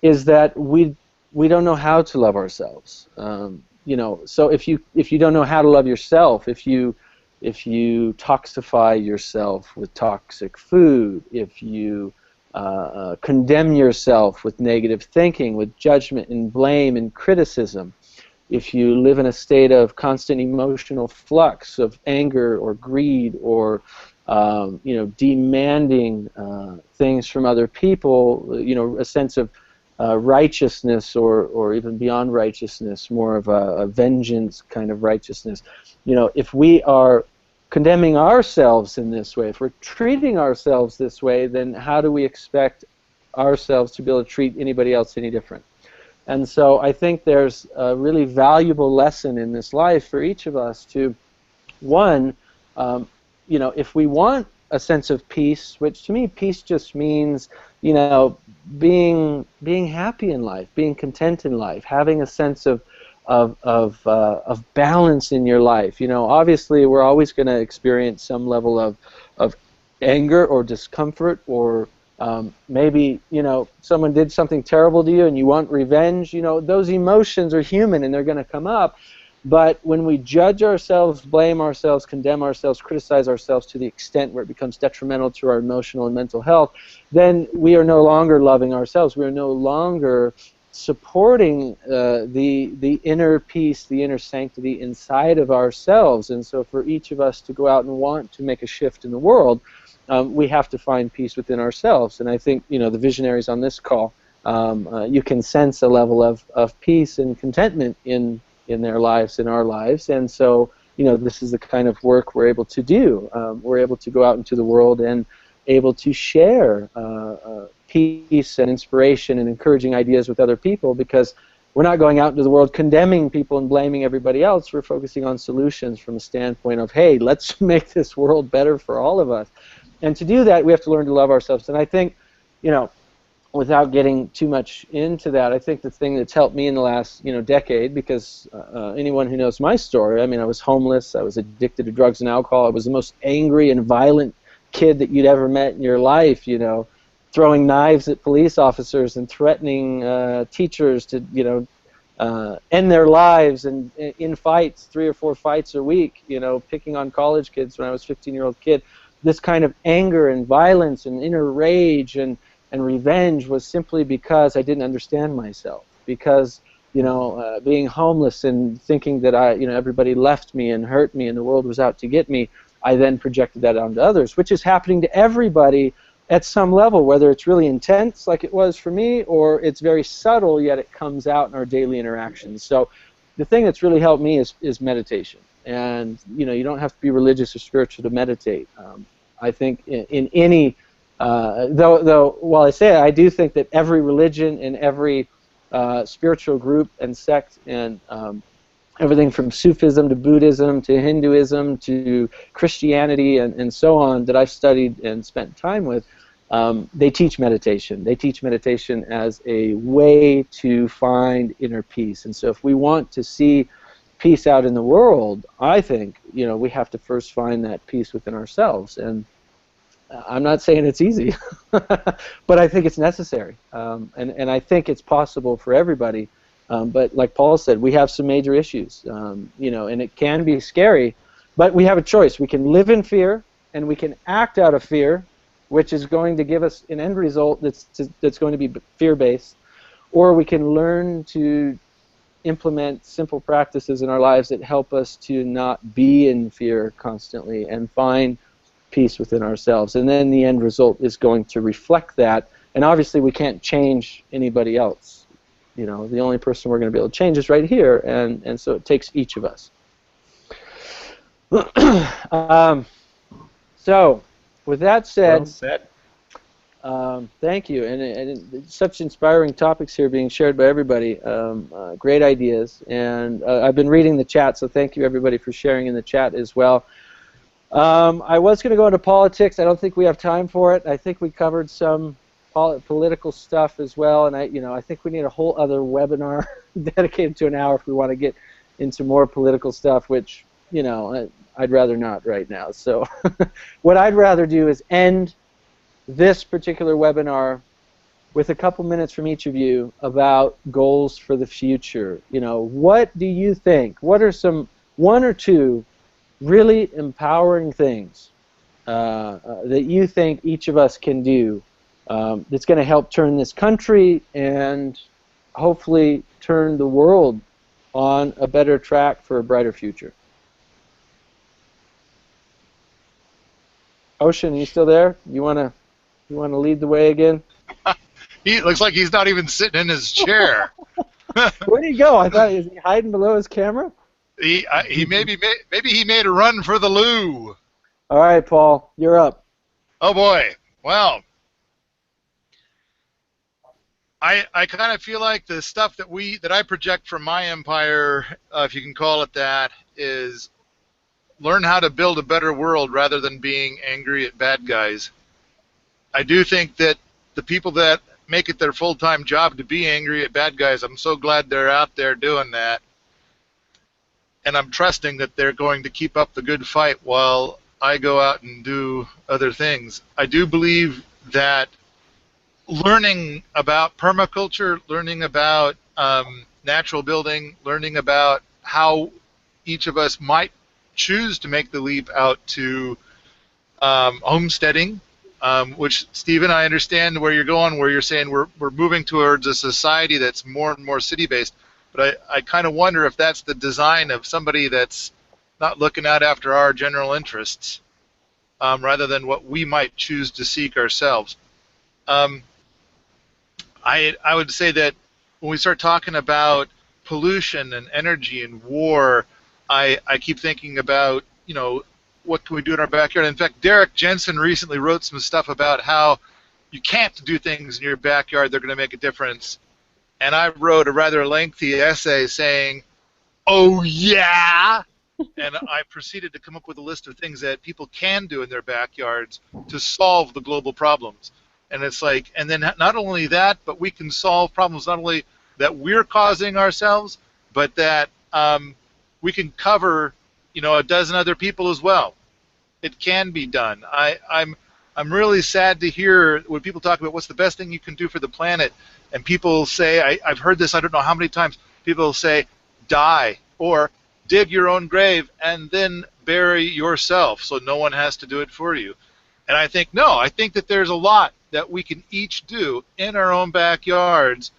is that we don't know how to love ourselves. You know, so if you don't know how to love yourself, if you toxify yourself with toxic food, if you condemn yourself with negative thinking, with judgment and blame and criticism, if you live in a state of constant emotional flux of anger or greed or you know, demanding things from other people, you know, a sense of righteousness or even beyond righteousness, more of a vengeance kind of righteousness. You know, if we are condemning ourselves in this way, if we're treating ourselves this way, then how do we expect ourselves to be able to treat anybody else any different? And so I think there's a really valuable lesson in this life for each of us to, one, you know, if we want a sense of peace, which to me peace just means, you know, being happy in life, being content in life, having a sense of balance in your life. You know, obviously we're always going to experience some level of anger or discomfort, or maybe, you know, someone did something terrible to you and you want revenge. You know, those emotions are human and they're going to come up. But when we judge ourselves, blame ourselves, condemn ourselves, criticize ourselves to the extent where it becomes detrimental to our emotional and mental health, then we are no longer loving ourselves. We are no longer supporting the inner peace, the inner sanctity inside of ourselves. And so for each of us to go out and want to make a shift in the world, we have to find peace within ourselves. And I think, you know, the visionaries on this call, you can sense a level of peace and contentment in their lives, in our lives. And so, you know, this is the kind of work we're able to do. We're able to go out into the world and able to share peace and inspiration and encouraging ideas with other people, because we're not going out into the world condemning people and blaming everybody else. We're focusing on solutions from a standpoint of, hey, let's make this world better for all of us. And to do that, we have to learn to love ourselves. And I think, you know, without getting too much into that, I think the thing that's helped me in the last, you know, decade, because anyone who knows my story, I mean, I was homeless, I was addicted to drugs and alcohol, I was the most angry and violent kid that you'd ever met in your life, you know, throwing knives at police officers and threatening teachers to, you know, end their lives, and in fights, 3 or 4 fights a week, you know, picking on college kids when I was a 15-year-old kid. This kind of anger and violence and inner rage and revenge was simply because I didn't understand myself, because, you know, being homeless and thinking that everybody left me and hurt me and the world was out to get me, I then projected that onto others, which is happening to everybody at some level, whether it's really intense like it was for me, or it's very subtle yet it comes out in our daily interactions. So the thing that's really helped me is meditation. And, you know, you don't have to be religious or spiritual to meditate. I think in any though while I say it, I do think that every religion and every spiritual group and sect, and everything from Sufism to Buddhism to Hinduism to Christianity and so on that I've studied and spent time with, they teach meditation. They teach meditation as a way to find inner peace. And so if we want to see peace out in the world, I think, we have to first find that peace within ourselves. And I'm not saying it's easy, but I think it's necessary. And I think it's possible for everybody. But like Paul said, we have some major issues, and it can be scary, but we have a choice. We can live in fear, and we can act out of fear, which is going to give us an end result that's going to be fear-based, or we can learn to implement simple practices in our lives that help us to not be in fear constantly and find peace within ourselves. And then the end result is going to reflect that, and obviously we can't change anybody else. The only person we're going to be able to change is right here, and so it takes each of us. So, with that said, thank you, and such inspiring topics here being shared by everybody. Great ideas, and I've been reading the chat, so thank you everybody for sharing in the chat as well. I was going to go into politics. I don't think we have time for it. I think we covered some political stuff as well, and I think we need a whole other webinar dedicated to an hour if we want to get into more political stuff, which I'd rather not right now. So what I'd rather do is end this particular webinar with a couple minutes from each of you about goals for the future. What do you think? What are one or two really empowering things that you think each of us can do that's going to help turn this country and hopefully turn the world on a better track for a brighter future? Ocean, you still there? You wanna lead the way again? He looks like he's not even sitting in his chair. Where'd he go? I thought he was hiding below his camera. He maybe he made a run for the loo. All right, Paul, you're up. Oh boy. Well, I kind of feel like the stuff that I project from my empire, if you can call it that, is learn how to build a better world rather than being angry at bad guys. I do think that the people that make it their full-time job to be angry at bad guys, I'm so glad they're out there doing that. And I'm trusting that they're going to keep up the good fight while I go out and do other things. I do believe that learning about permaculture, learning about natural building, learning about how each of us might choose to make the leap out to homesteading, which, Stephen, I understand where you're going, where you're saying we're moving towards a society that's more and more city-based, but I kind of wonder if that's the design of somebody that's not looking out after our general interests rather than what we might choose to seek ourselves. I would say that when we start talking about pollution and energy and war, I keep thinking about, what can we do in our backyard? In fact, Derek Jensen recently wrote some stuff about how you can't do things in your backyard that are going to make a difference. And I wrote a rather lengthy essay saying, oh yeah! And I proceeded to come up with a list of things that people can do in their backyards to solve the global problems. And it's like, and then not only that, but we can solve problems not only that we're causing ourselves, but that we can cover, a dozen other people as well. It can be done. I'm really sad to hear when people talk about what's the best thing you can do for the planet, and people say, I've heard this I don't know how many times, people say, die, or dig your own grave and then bury yourself so no one has to do it for you. And I think, no, I think that there's a lot that we can each do in our own backyards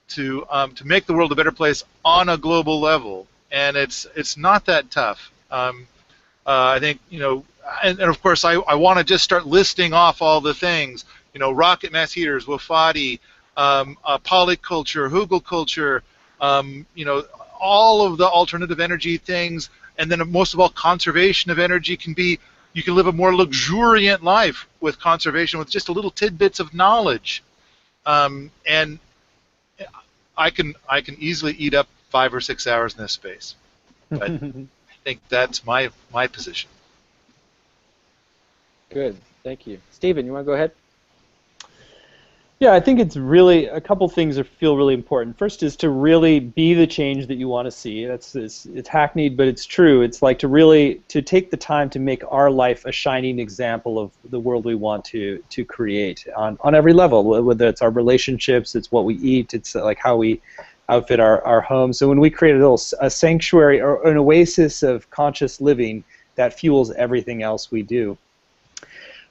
to make the world a better place on a global level. And it's not that tough. I think, and of course I want to just start listing off all the things, rocket mass heaters, wafadi, polyculture, hugelkulture, all of the alternative energy things, and then most of all, conservation of energy can be, you can live a more luxuriant life with conservation with just a little tidbits of knowledge. And I can easily eat up 5 or 6 hours in this space. But I think that's my position. Good. Thank you. Stephen, you want to go ahead? Yeah, I think it's really a couple things that feel really important. First is to really be the change that you want to see. It's hackneyed, but it's true. It's like to take the time to make our life a shining example of the world we want to create on every level. Whether it's our relationships, it's what we eat, it's like how we outfit our home. So when we create a sanctuary or an oasis of conscious living, that fuels everything else we do.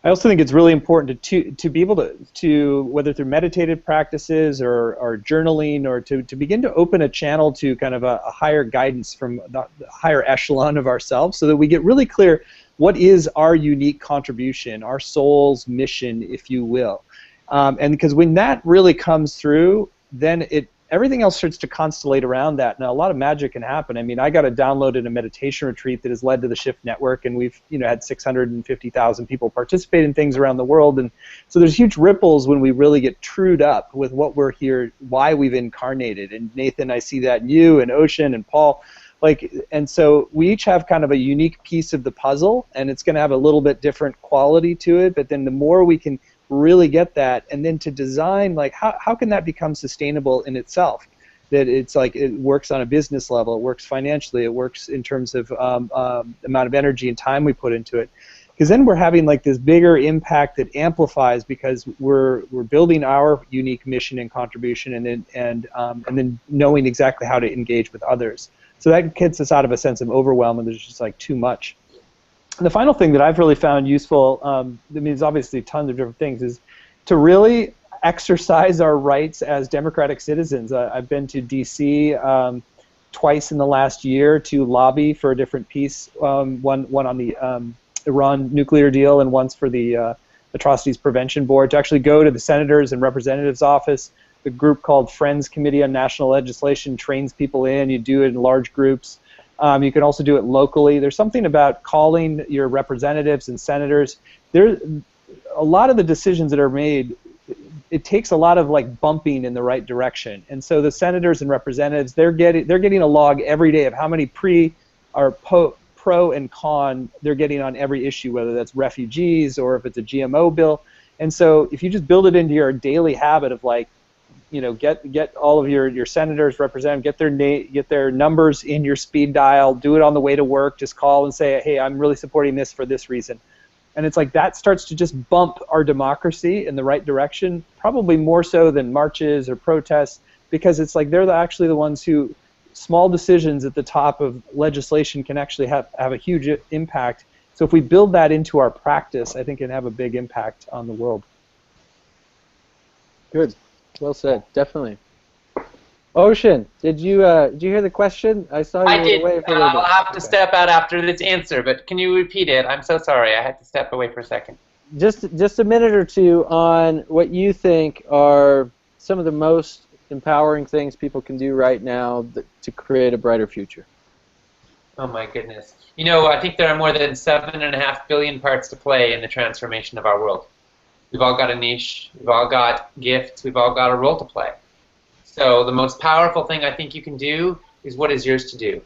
I also think it's really important to be able to whether through meditative practices or journaling, or to begin to open a channel to kind of a higher guidance from the higher echelon of ourselves, so that we get really clear what is our unique contribution, our soul's mission, if you will. And because when that really comes through, then everything else starts to constellate around that. Now, a lot of magic can happen. I mean, I got a download in a meditation retreat that has led to the Shift Network, and we've had 650,000 people participate in things around the world. And so there's huge ripples when we really get trued up with what we're here, why we've incarnated. And Nathan, I see that in you, and Ocean, and Paul. And so we each have kind of a unique piece of the puzzle, and it's going to have a little bit different quality to it. But then the more we can really get that, and then to design, like, how can that become sustainable in itself? That it's like it works on a business level, it works financially, it works in terms of amount of energy and time we put into it. Because then we're having like this bigger impact that amplifies, because we're building our unique mission and contribution, and then knowing exactly how to engage with others. So that gets us out of a sense of overwhelm, and there's just like too much. And the final thing that I've really found useful, I mean, there's obviously tons of different things, is to really exercise our rights as democratic citizens. I've been to D.C. Twice in the last year to lobby for a different piece, one on the Iran nuclear deal, and once for the Atrocities Prevention Board, to actually go to the Senators and Representatives office. The group called Friends Committee on National Legislation trains people in. You do it in large groups. You can also do it locally. There's something about calling your representatives and senators. A lot of the decisions that are made, it takes a lot of like bumping in the right direction. And so the senators and representatives, they're getting a log every day of how many pro and con they're getting on every issue, whether that's refugees or if it's a GMO bill. And so if you just build it into your daily habit of like, get all of your senators, representatives, get their numbers in your speed dial, do it on the way to work, just call and say, hey, I'm really supporting this for this reason. And it's like that starts to just bump our democracy in the right direction, probably more so than marches or protests, because it's like they're actually the ones who, small decisions at the top of legislation can actually have a huge impact. So if we build that into our practice, I think it can have a big impact on the world. Good. Well said. Definitely. Ocean, did you hear the question? I saw you I away did. for a little bit. I'll have to step out after this answer, but can you repeat it? I'm so sorry. I had to step away for a second. Just a minute or two on what you think are some of the most empowering things people can do right now to create a brighter future. Oh my goodness. I think there are more than 7.5 billion parts to play in the transformation of our world. We've all got a niche, we've all got gifts, we've all got a role to play. So the most powerful thing I think you can do is what is yours to do.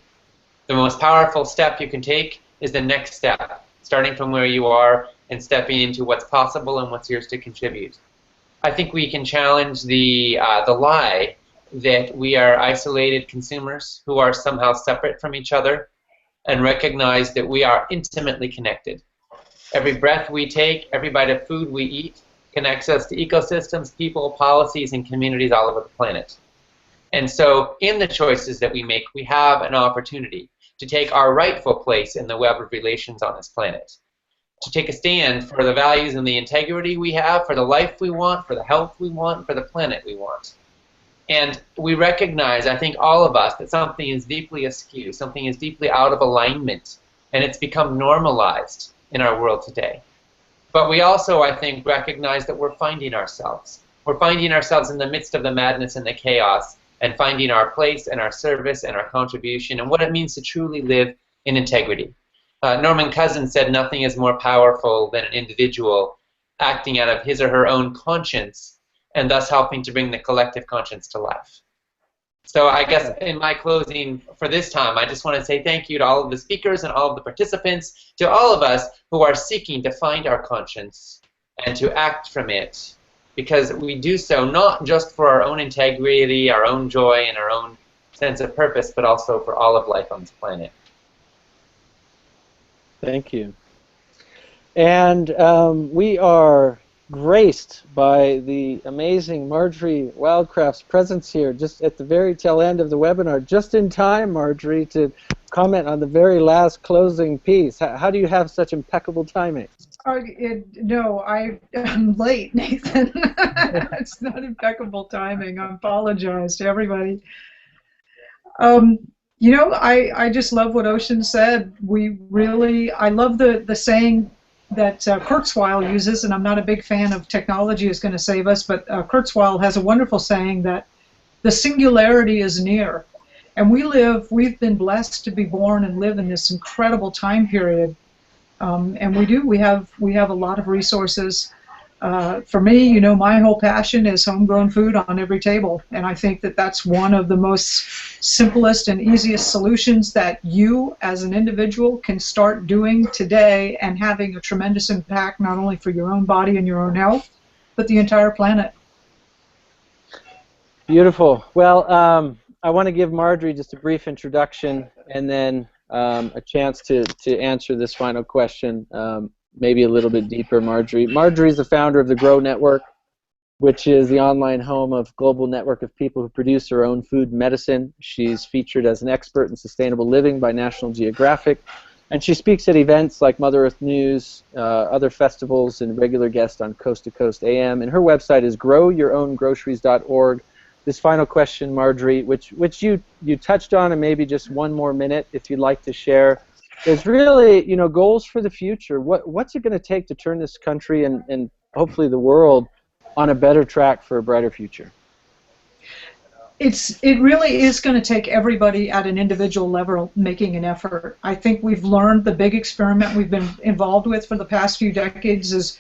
The most powerful step you can take is the next step, starting from where you are and stepping into what's possible and what's yours to contribute. I think we can challenge the lie that we are isolated consumers who are somehow separate from each other, and recognize that we are intimately connected. Every breath we take, every bite of food we eat connects us to ecosystems, people, policies, and communities all over the planet. And so in the choices that we make, we have an opportunity to take our rightful place in the web of relations on this planet, to take a stand for the values and the integrity we have, for the life we want, for the health we want, for the planet we want. And we recognize, I think all of us, that something is deeply askew, something is deeply out of alignment, and it's become normalized in our world today. But we also, I think, recognize that we're finding ourselves. We're finding ourselves in the midst of the madness and the chaos, and finding our place and our service and our contribution and what it means to truly live in integrity. Norman Cousins said nothing is more powerful than an individual acting out of his or her own conscience and thus helping to bring the collective conscience to life. So I guess in my closing for this time, I just want to say thank you to all of the speakers and all of the participants, to all of us who are seeking to find our conscience and to act from it, because we do so not just for our own integrity, our own joy, and our own sense of purpose, but also for all of life on this planet. Thank you. And we are graced by the amazing Marjory Wildcraft's presence here just at the very tail end of the webinar, just in time, Marjory, to comment on the very last closing piece. How do you have such impeccable timing? No, I'm late, Nathan. It's not impeccable timing. I apologize to everybody. You know, I just love what Ocean said. I love the saying that Kurzweil uses, and I'm not a big fan of technology is going to save us, but Kurzweil has a wonderful saying that the singularity is near. And we've been blessed to be born and live in this incredible time period. And we have a lot of resources. For me, you know, my whole passion is homegrown food on every table, and I think that that's one of the most simplest and easiest solutions that you as an individual can start doing today and having a tremendous impact not only for your own body and your own health, but the entire planet. Beautiful. Well, I want to give Marjory just a brief introduction and then a chance to answer this final question. Maybe a little bit deeper, Marjory. Marjory is the founder of the Grow Network, which is the online home of a global network of people who produce their own food and medicine. She's featured as an expert in sustainable living by National Geographic, and she speaks at events like Mother Earth News, other festivals, and regular guest on Coast to Coast AM. And her website is growyourowngroceries.org. This final question, Marjory, which you touched on, and maybe just one more minute if you'd like to share. There's really, you know, goals for the future. What's it going to take to turn this country and hopefully the world on a better track for a brighter future? It really is going to take everybody at an individual level making an effort. I think we've learned the big experiment we've been involved with for the past few decades is,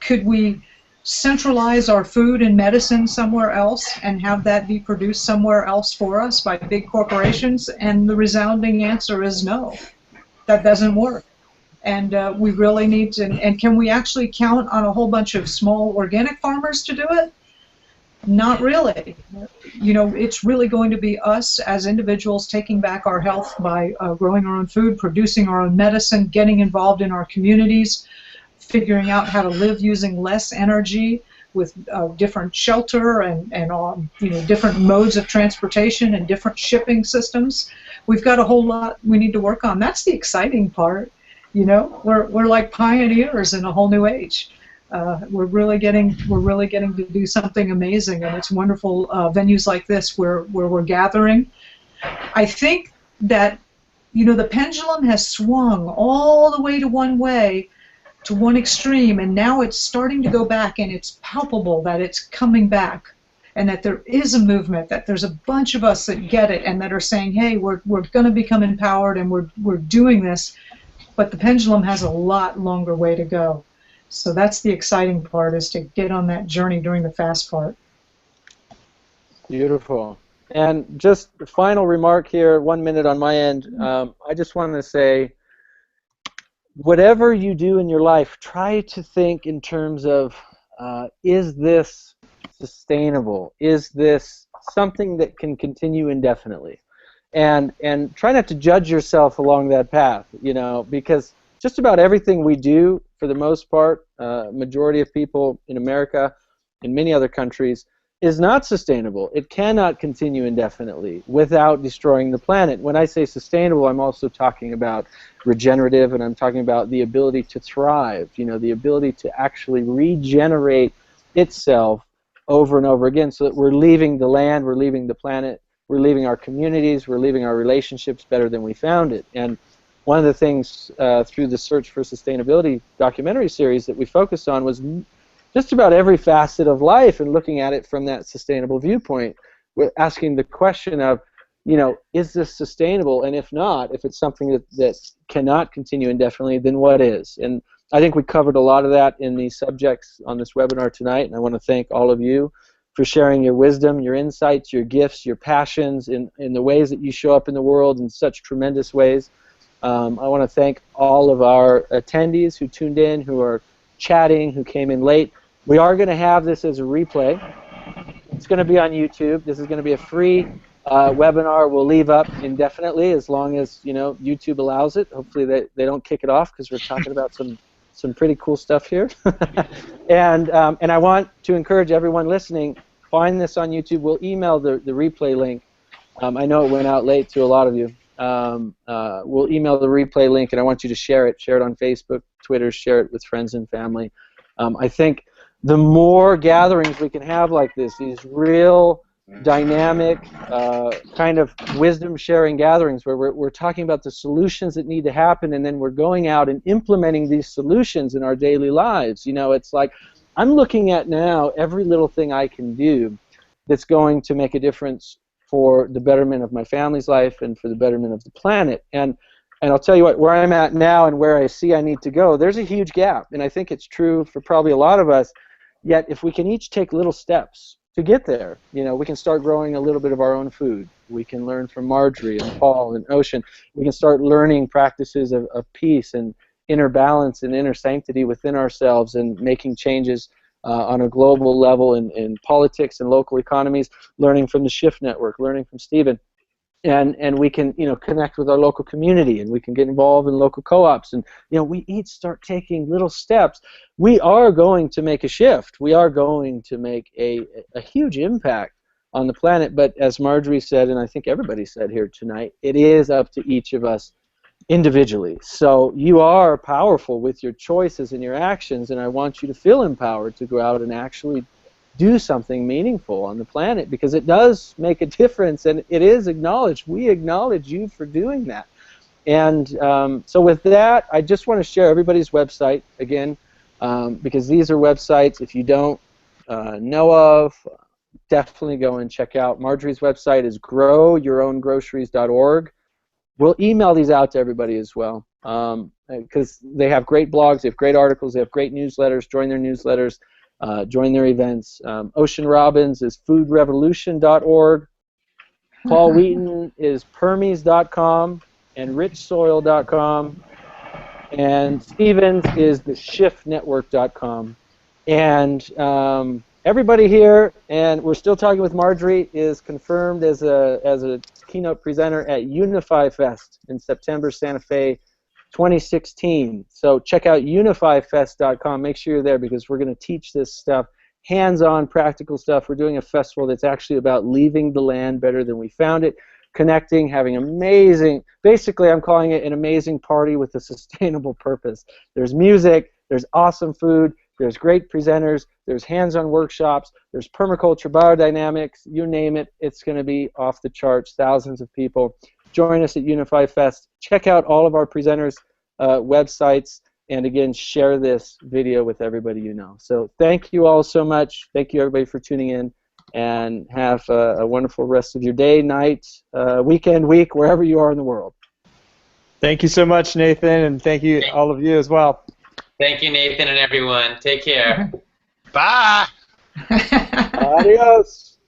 could we centralize our food and medicine somewhere else and have that be produced somewhere else for us by big corporations? And the resounding answer is no. That doesn't work, and we really need to. And can we actually count on a whole bunch of small organic farmers to do it? Not really. You know, it's really going to be us as individuals taking back our health by growing our own food, producing our own medicine, getting involved in our communities, figuring out how to live using less energy with different shelter and you know, different modes of transportation and different shipping systems. We've got a whole lot we need to work on. That's the exciting part. You know, we're like pioneers in a whole new age. We're really getting to do something amazing, and it's wonderful venues like this where we're gathering. I think that, you know, the pendulum has swung all the way to one extreme, and now it's starting to go back, and it's palpable that it's coming back, and that there is a movement, that there's a bunch of us that get it and that are saying, hey, we're going to become empowered, and we're doing this, but the pendulum has a lot longer way to go. So that's the exciting part, is to get on that journey during the fast part. Beautiful. And just a final remark here, 1 minute on my end. I just want to say, whatever you do in your life, try to think in terms of, is this sustainable? Is this something that can continue indefinitely? And try not to judge yourself along that path, you know, because just about everything we do, for the most part, majority of people in America, in many other countries, is not sustainable. It cannot continue indefinitely without destroying the planet. When I say sustainable, I'm also talking about regenerative, and I'm talking about the ability to thrive, you know, the ability to actually regenerate itself over and over again, so that we're leaving the land, we're leaving the planet, we're leaving our communities, we're leaving our relationships better than we found it. And one of the things through the Search for Sustainability documentary series that we focused on was just about every facet of life, and looking at it from that sustainable viewpoint, asking the question of, you know, is this sustainable? And if not, if it's something that cannot continue indefinitely, then what is? And I think we covered a lot of that in the subjects on this webinar tonight, and I want to thank all of you for sharing your wisdom, your insights, your gifts, your passions in the ways that you show up in the world in such tremendous ways. I want to thank all of our attendees who tuned in, who are chatting, who came in late. We are going to have this as a replay. It's going to be on YouTube. This is going to be a free webinar. We'll leave up indefinitely as long as YouTube allows it. Hopefully they don't kick it off, because we're talking about some pretty cool stuff here. and I want to encourage everyone listening, find this on YouTube. We'll email the replay link. I know it went out late to a lot of you. We'll email the replay link, and I want you to share it. Share it on Facebook, Twitter, share it with friends and family. I think the more gatherings we can have like this, these real dynamic kind of wisdom-sharing gatherings where we're talking about the solutions that need to happen, and then we're going out and implementing these solutions in our daily lives. It's like I'm looking at now every little thing I can do that's going to make a difference for the betterment of my family's life and for the betterment of the planet. And I'll tell you what, where I'm at now and where I see I need to go, there's a huge gap, and I think it's true for probably a lot of us. Yet if we can each take little steps to get there, we can start growing a little bit of our own food. We can learn from Marjory and Paul and Ocean. We can start learning practices of peace and inner balance and inner sanctity within ourselves, and making changes on a global level in politics and local economies, learning from the Shift Network, learning from Stephen. And we can connect with our local community, and we can get involved in local co-ops, and we each start taking little steps. We are going to make a shift. We are going to make a huge impact on the planet. But as Marjory said, and I think everybody said here tonight, it is up to each of us individually. So you are powerful with your choices and your actions, and I want you to feel empowered to go out and actually do something meaningful on the planet, because it does make a difference, and it is acknowledged. We acknowledge you for doing that. And so with that, I just want to share everybody's website again, because these are websites, if you don't know of, definitely go and check out. Marjory's website is growyourowngroceries.org. We'll email these out to everybody as well, because they have great blogs, they have great articles, they have great newsletters. Join their newsletters. Join their events. Ocean Robbins is foodrevolution.org. Paul Wheaton is permies.com and richsoil.com. And Stevens is theshiftnetwork.com. And everybody here, and we're still talking with Marjory, is confirmed as a keynote presenter at Unify Fest in September, Santa Fe, 2016. So check out unifyfest.com. Make sure you're there, because we're going to teach this stuff, hands-on, practical stuff. We're doing a festival that's actually about leaving the land better than we found it, connecting, having amazing, basically I'm calling it an amazing party with a sustainable purpose. There's music, there's awesome food, there's great presenters, there's hands-on workshops, there's permaculture, biodynamics, you name it, it's going to be off the charts, thousands of people. Join us at Unify Fest. Check out all of our presenters' websites, and again, share this video with everybody you know. So thank you all so much. Thank you everybody for tuning in, and have a wonderful rest of your day, night, weekend, week, wherever you are in the world. Thank you so much, Nathan, and thank you all of you as well. Thank you, Nathan, and everyone. Take care. Bye. Adios.